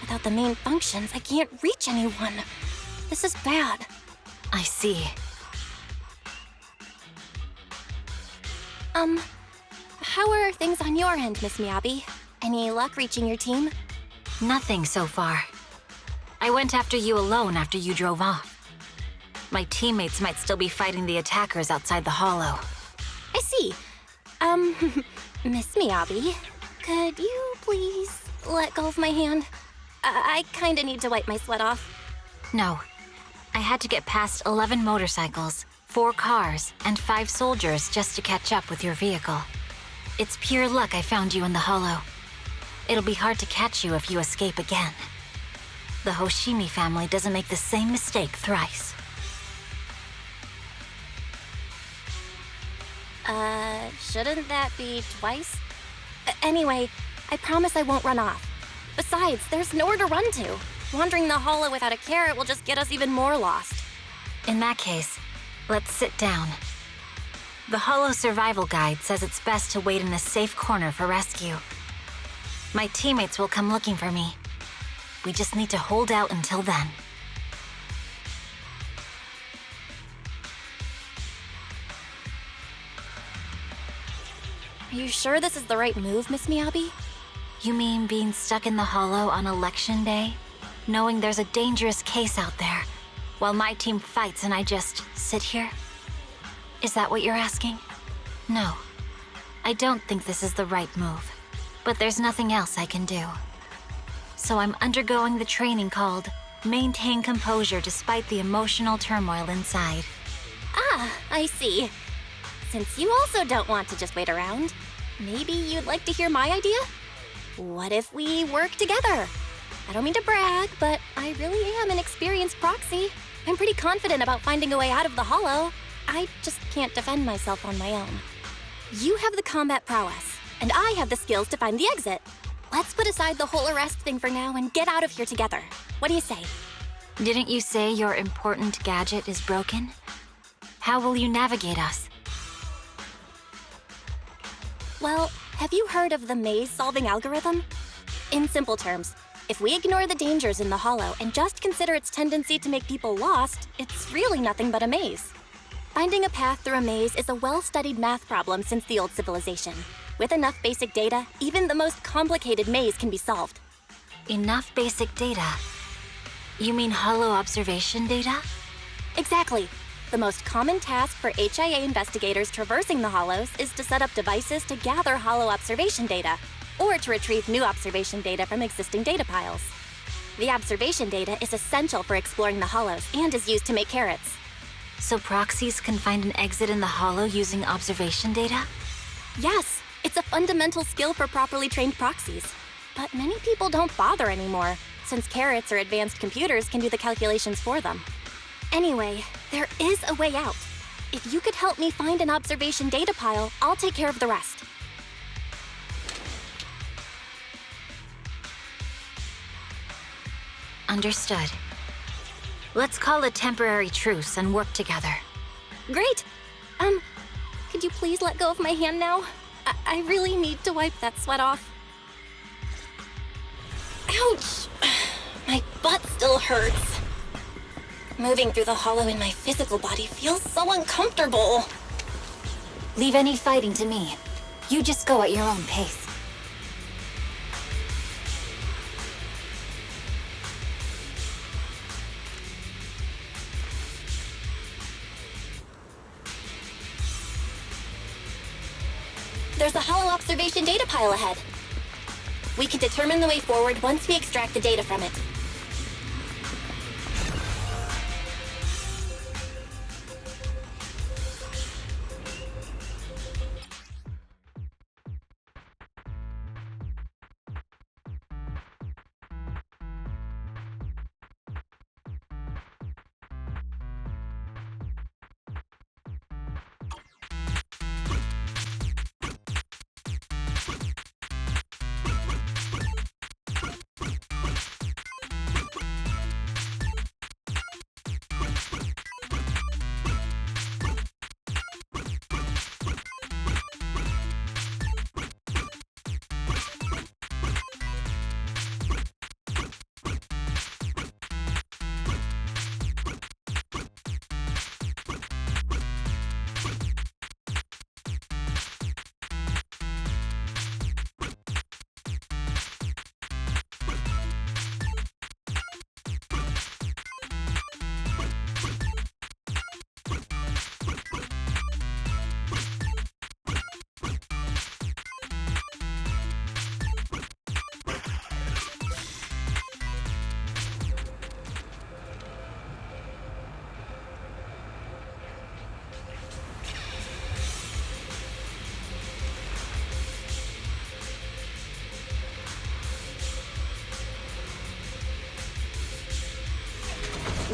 Without the main functions, I can't reach anyone. This is bad. I see. How are things on your end, Miss Miyabi? Any luck reaching your team? Nothing so far. I went after you alone after you drove off. My teammates might still be fighting the attackers outside the hollow. I see. Miss Miyabi, could you please let go of my hand? I kinda need to wipe my sweat off. No. I had to get past 11 motorcycles, 4 cars, and 5 soldiers just to catch up with your vehicle. It's pure luck I found you in the hollow. It'll be hard to catch you if you escape again. The Hoshimi family doesn't make the same mistake thrice. Shouldn't that be twice? Anyway, I promise I won't run off. Besides, there's nowhere to run to. Wandering the hollow without a carrot will just get us even more lost. In that case, let's sit down. The Hollow Survival Guide says it's best to wait in a safe corner for rescue. My teammates will come looking for me. We just need to hold out until then. Are you sure this is the right move, Miss Miyabi? You mean being stuck in the hollow on election day? Knowing there's a dangerous case out there, while my team fights and I just sit here? Is that what you're asking? No. I don't think this is the right move. But there's nothing else I can do. So I'm undergoing the training called Maintain Composure Despite the Emotional Turmoil Inside. Ah, I see. Since you also don't want to just wait around, maybe you'd like to hear my idea? What if we work together? I don't mean to brag, but I really am an experienced proxy. I'm pretty confident about finding a way out of the hollow. I just can't defend myself on my own. You have the combat prowess, and I have the skills to find the exit. Let's put aside the whole arrest thing for now and get out of here together. What do you say? Didn't you say your important gadget is broken? How will you navigate us? Well, have you heard of the maze-solving algorithm? In simple terms, if we ignore the dangers in the hollow and just consider its tendency to make people lost, it's really nothing but a maze. Finding a path through a maze is a well-studied math problem since the old civilization. With enough basic data, even the most complicated maze can be solved. Enough basic data? You mean hollow observation data? Exactly. The most common task for HIA investigators traversing the hollows is to set up devices to gather hollow observation data, or to retrieve new observation data from existing data piles. The observation data is essential for exploring the hollows and is used to make carrots. So proxies can find an exit in the hollow using observation data? Yes, it's a fundamental skill for properly trained proxies. But many people don't bother anymore, since carrots or advanced computers can do the calculations for them. Anyway, there is a way out. If you could help me find an observation data pile, I'll take care of the rest. Understood. Let's call a temporary truce and work together. Great! Could you please let go of my hand now? I really need to wipe that sweat off. Ouch! My butt still hurts. Moving through the hollow in my physical body feels so uncomfortable. Leave any fighting to me. You just go at your own pace. There's a hollow observation data pile ahead. We can determine the way forward once we extract the data from it.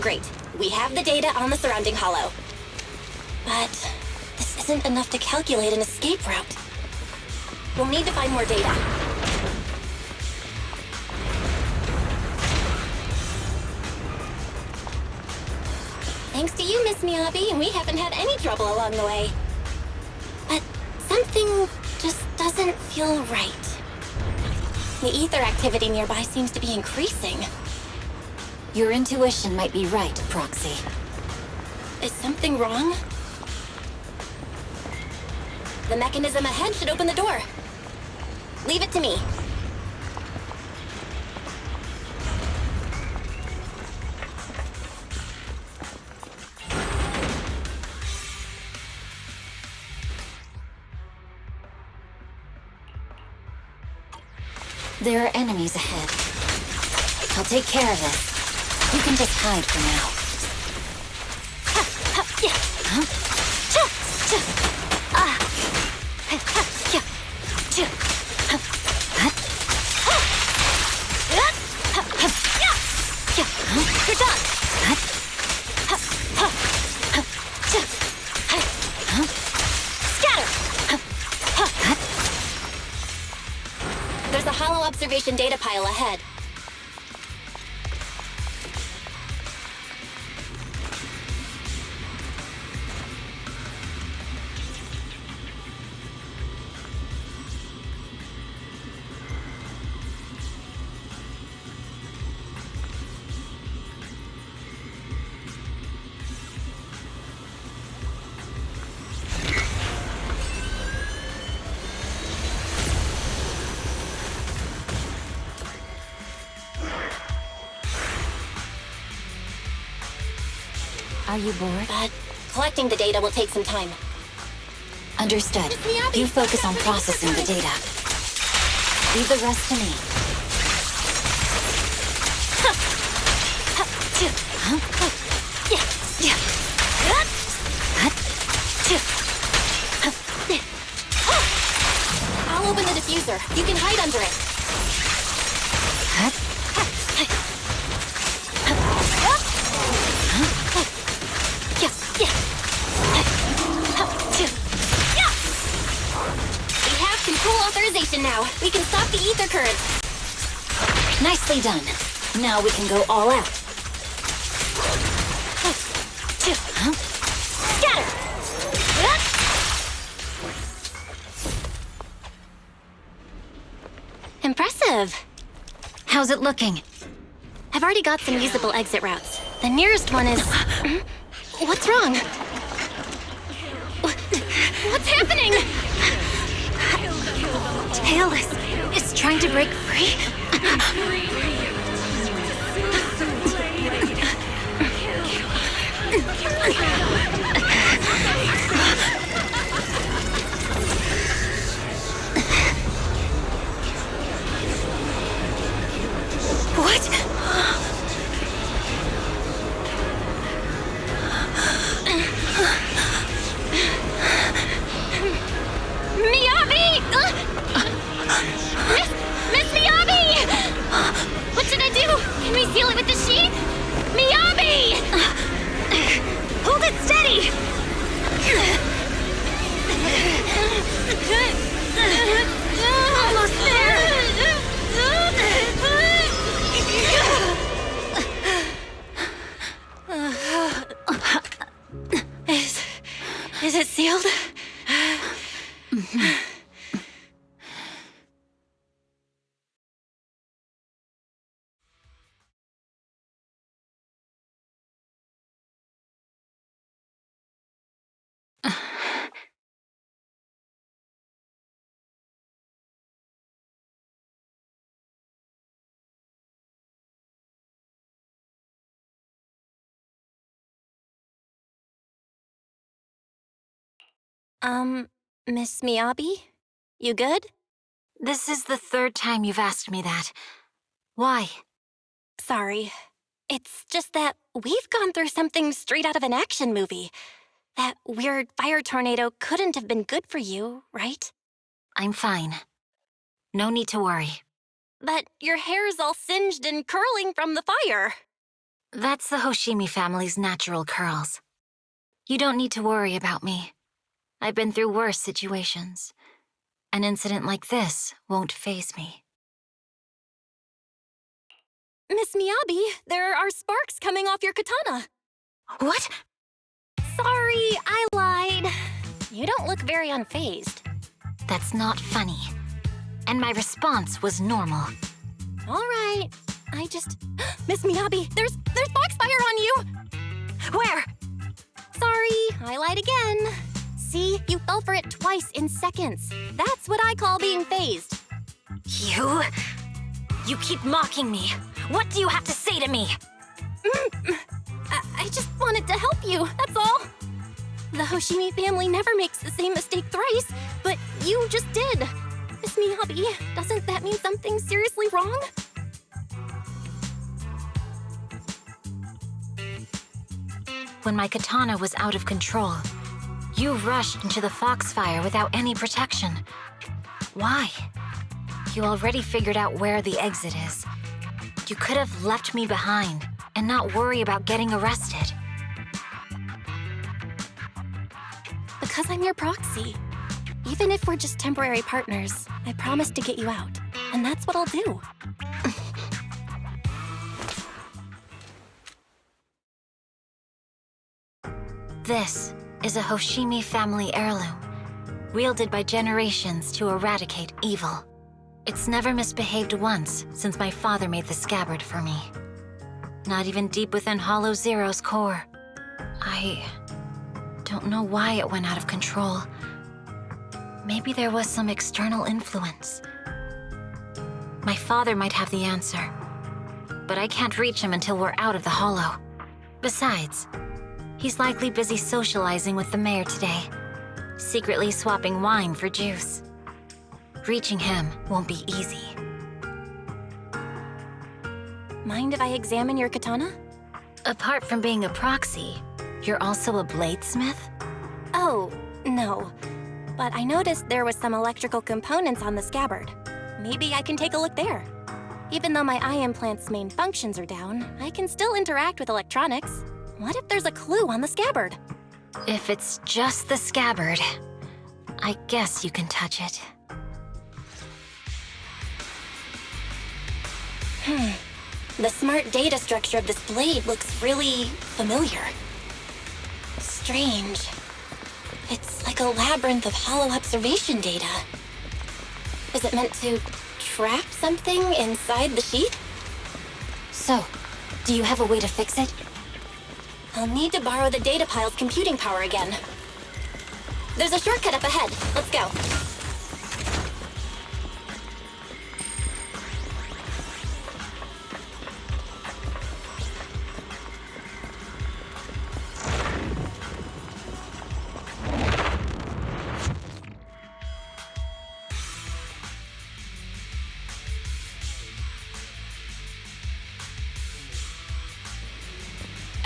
Great. We have the data on the surrounding hollow. But this isn't enough to calculate an escape route. We'll need to find more data. Thanks to you, Miss Miyabi, we haven't had any trouble along the way. But something just doesn't feel right. The ether activity nearby seems to be increasing. Your intuition might be right, Proxy. Is something wrong? The mechanism ahead should open the door. Leave it to me. There are enemies ahead. I'll take care of this. You can just hide for now. You're done! Scatter! There's a hollow observation data pile ahead. Are you bored? But collecting the data will take some time. Understood. You focus on processing the data. Leave the rest to me. I'll open the diffuser. You can hide under it. We have control authorization now. We can stop the ether current. Nicely done. Now we can go all out. Scatter! Impressive. How's it looking? I've already got some usable exit routes. The nearest one is... What's wrong? What's happening? Tailless is trying to break free. What? Miyabi! Miss Miyabi! What should I do? Can we seal it with the sheet? Miyabi! Hold it steady! Almost there! Is it sealed? Miss Miyabi? You good? This is the third time you've asked me that. Why? Sorry. It's just that we've gone through something straight out of an action movie. That weird fire tornado couldn't have been good for you, right? I'm fine. No need to worry. But your hair's all singed and curling from the fire. That's the Hoshimi family's natural curls. You don't need to worry about me. I've been through worse situations. An incident like this won't faze me. Miss Miyabi, there are sparks coming off your katana. What? Sorry, I lied. You don't look very unfazed. That's not funny. And my response was normal. All right, I just... Miss Miyabi, there's foxfire on you! Where? Sorry, I lied again. See, you fell for it twice in seconds. That's what I call being phased. You? You keep mocking me. What do you have to say to me? I just wanted to help you, that's all. The Hoshimi family never makes the same mistake thrice, but you just did. Miss Miyabi, doesn't that mean something's seriously wrong? When my katana was out of control, you rushed into the foxfire without any protection. Why? You already figured out where the exit is. You could have left me behind and not worry about getting arrested. Because I'm your proxy. Even if we're just temporary partners, I promise to get you out. And that's what I'll do. This is a Hoshimi family heirloom, wielded by generations to eradicate evil. It's never misbehaved once since my father made the scabbard for me. Not even deep within Hollow Zero's core. I don't know why it went out of control. Maybe there was some external influence. My father might have the answer, but I can't reach him until we're out of the Hollow. Besides, he's likely busy socializing with the mayor today, secretly swapping wine for juice. Reaching him won't be easy. Mind if I examine your katana? Apart from being a proxy, you're also a bladesmith? Oh, no. But I noticed there was some electrical components on the scabbard. Maybe I can take a look there. Even though my eye implant's main functions are down, I can still interact with electronics. What if there's a clue on the scabbard? If it's just the scabbard, I guess you can touch it. The smart data structure of this blade looks really familiar. Strange. It's like a labyrinth of hollow observation data. Is it meant to trap something inside the sheet? So, do you have a way to fix it? I'll need to borrow the data pile's computing power again. There's a shortcut up ahead. Let's go.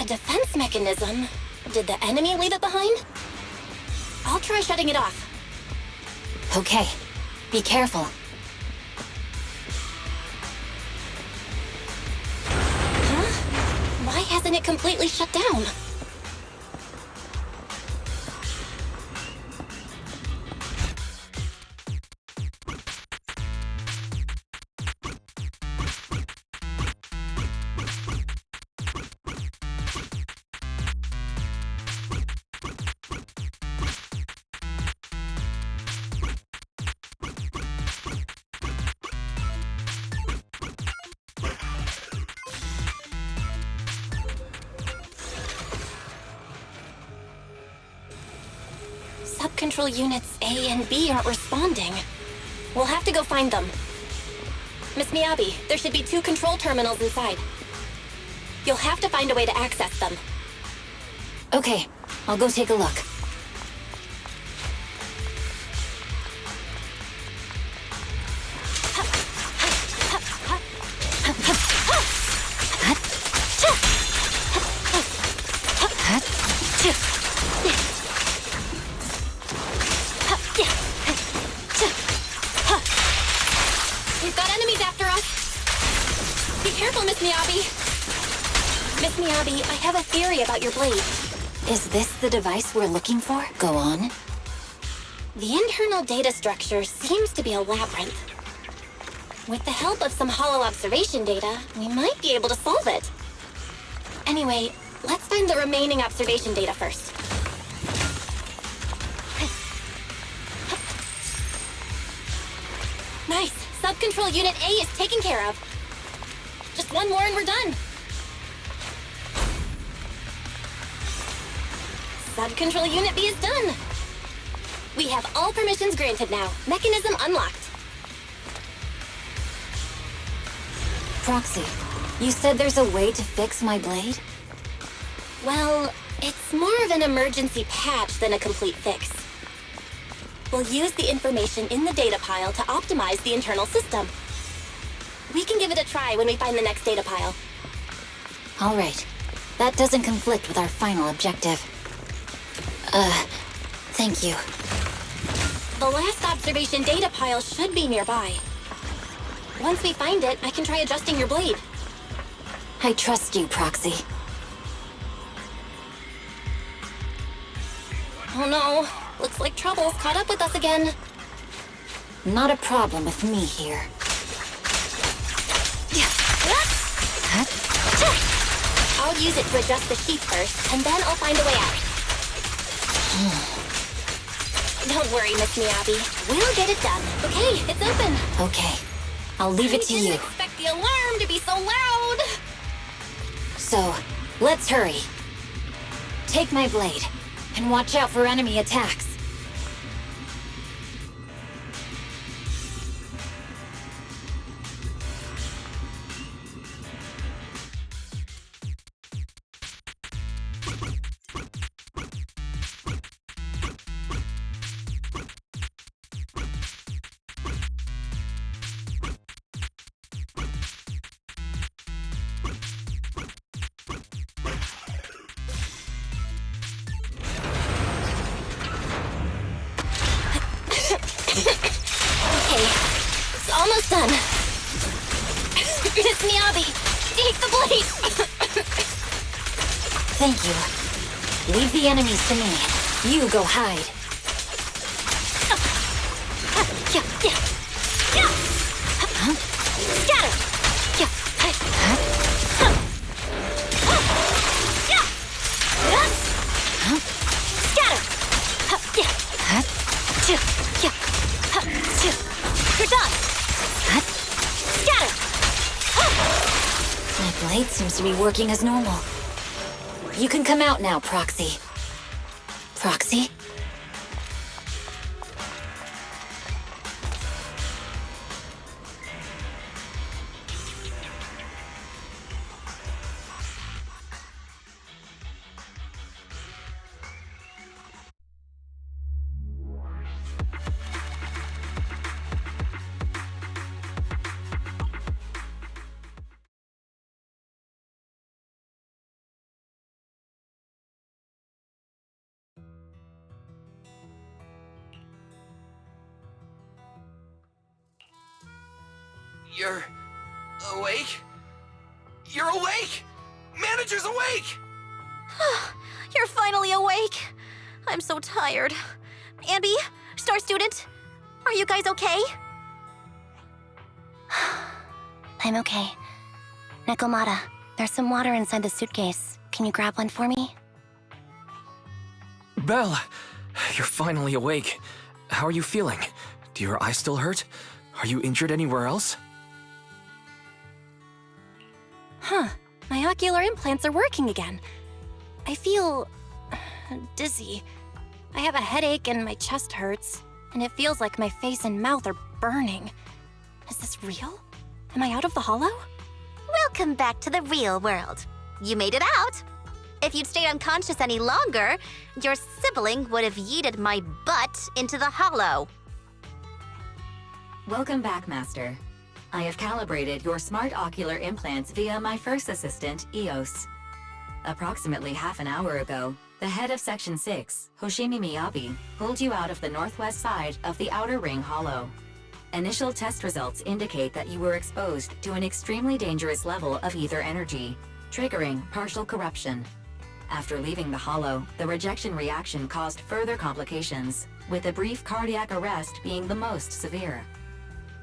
A defense mechanism? Did the enemy leave it behind? I'll try shutting it off. Okay, be careful. Huh? Why hasn't it completely shut down? Control units A and B aren't responding. We'll have to go find them. Miss Miyabi, there should be 2 control terminals inside. You'll have to find a way to access them. Okay, I'll go take a look. Miyabi, I have a theory about your blade. Is this the device we're looking for? Go on. The internal data structure seems to be a labyrinth. With the help of some hollow observation data, we might be able to solve it. Anyway, let's find the remaining observation data first. Nice! Sub-control unit A is taken care of. Just one more and we're done. Sub-control unit B is done. We have all permissions granted now. Mechanism unlocked. Proxy, you said there's a way to fix my blade? Well, it's more of an emergency patch than a complete fix. We'll use the information in the data pile to optimize the internal system. We can give it a try when we find the next data pile. All right. That doesn't conflict with our final objective. Thank you. The last observation data pile should be nearby. Once we find it, I can try adjusting your blade. I trust you, Proxy. Oh no, looks like trouble's caught up with us again. Not a problem with me here. I'll use it to adjust the sheath first, and then I'll find a way out. Don't worry, Miss Miyabi. We'll get it done. Okay, it's open. Okay. I'll leave it to you. I didn't expect the alarm to be so loud. So, let's hurry. Take my blade, and watch out for enemy attacks. Almost done. Miss Miyabi, take the blade! Thank you. Leave the enemies to me. You go hide. You're done! Scatter! My blade seems to be working as normal. You can come out now, Proxy. Proxy? You're awake? You're awake! Manager's awake! You're finally awake. I'm so tired. Ambi, Star Student, are you guys okay? I'm okay. Nekomata, there's some water inside the suitcase. Can you grab one for me? Belle, you're finally awake. How are you feeling? Do your eyes still hurt? Are you injured anywhere else? Huh. My ocular implants are working again. I feel dizzy. I have a headache and my chest hurts, and it feels like my face and mouth are burning. Is this real? Am I out of the hollow? Welcome back to the real world. You made it out. If you'd stayed unconscious any longer, your sibling would have yeeted my butt into the hollow. Welcome back, Master. I have calibrated your smart ocular implants via my first assistant, EOS. Approximately half an hour ago, the head of Section 6, Hoshimi Miyabi, pulled you out of the northwest side of the Outer Ring Hollow. Initial test results indicate that you were exposed to an extremely dangerous level of ether energy, triggering partial corruption. After leaving the Hollow, the rejection reaction caused further complications, with a brief cardiac arrest being the most severe.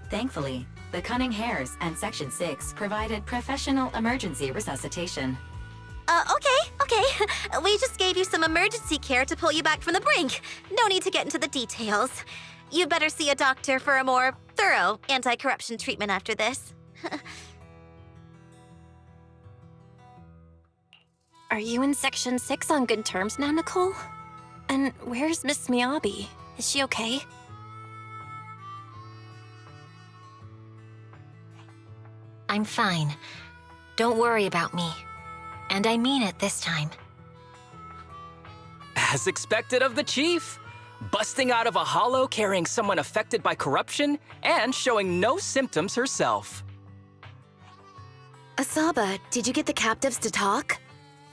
Thankfully, the Cunning Hares and Section 6 provided professional emergency resuscitation. Okay. We just gave you some emergency care to pull you back from the brink. No need to get into the details. You better see a doctor for a more thorough anti-corruption treatment after this. Are you in Section 6 on good terms now, Nicole? And where's Miss Miyabi? Is she okay? I'm fine. Don't worry about me. And I mean it this time. As expected of the chief. Busting out of a hollow carrying someone affected by corruption and showing no symptoms herself. Asaba, did you get the captives to talk?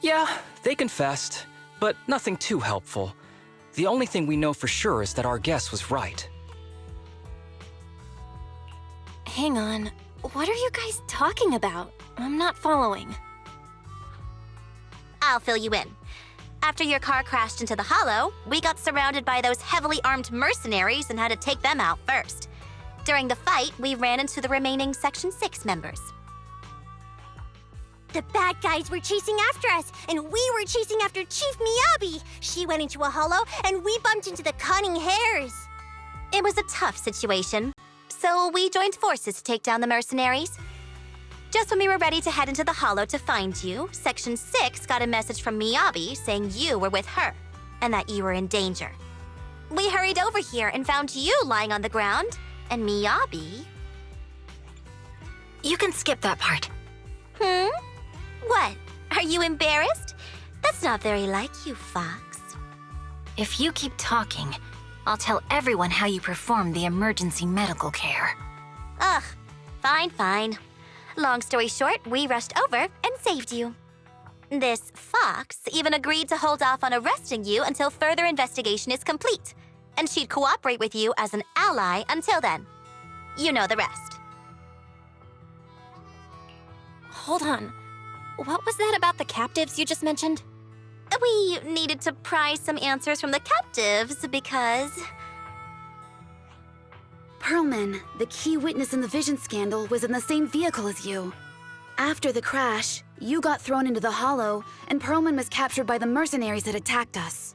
Yeah, they confessed, but nothing too helpful. The only thing we know for sure is that our guess was right. Hang on. What are you guys talking about? I'm not following. I'll fill you in. After your car crashed into the Hollow, we got surrounded by those heavily armed mercenaries and had to take them out first. During the fight, we ran into the remaining Section 6 members. The bad guys were chasing after us, and we were chasing after Chief Miyabi. She went into a hollow, and we bumped into the Cunning Hares. It was a tough situation, so we joined forces to take down the mercenaries. Just when we were ready to head into the Hollow to find you, Section 6 got a message from Miyabi saying you were with her, and that you were in danger. We hurried over here and found you lying on the ground, and Miyabi... You can skip that part. What? Are you embarrassed? That's not very like you, Fox. If you keep talking, I'll tell everyone how you performed the emergency medical care. Ugh, fine. Long story short, we rushed over and saved you. This Fox even agreed to hold off on arresting you until further investigation is complete, and she'd cooperate with you as an ally until then. You know the rest. Hold on. What was that about the captives you just mentioned? We needed to pry some answers from the captives because... Perlman, the key witness in the Vision scandal, was in the same vehicle as you. After the crash, you got thrown into the Hollow, and Perlman was captured by the mercenaries that attacked us.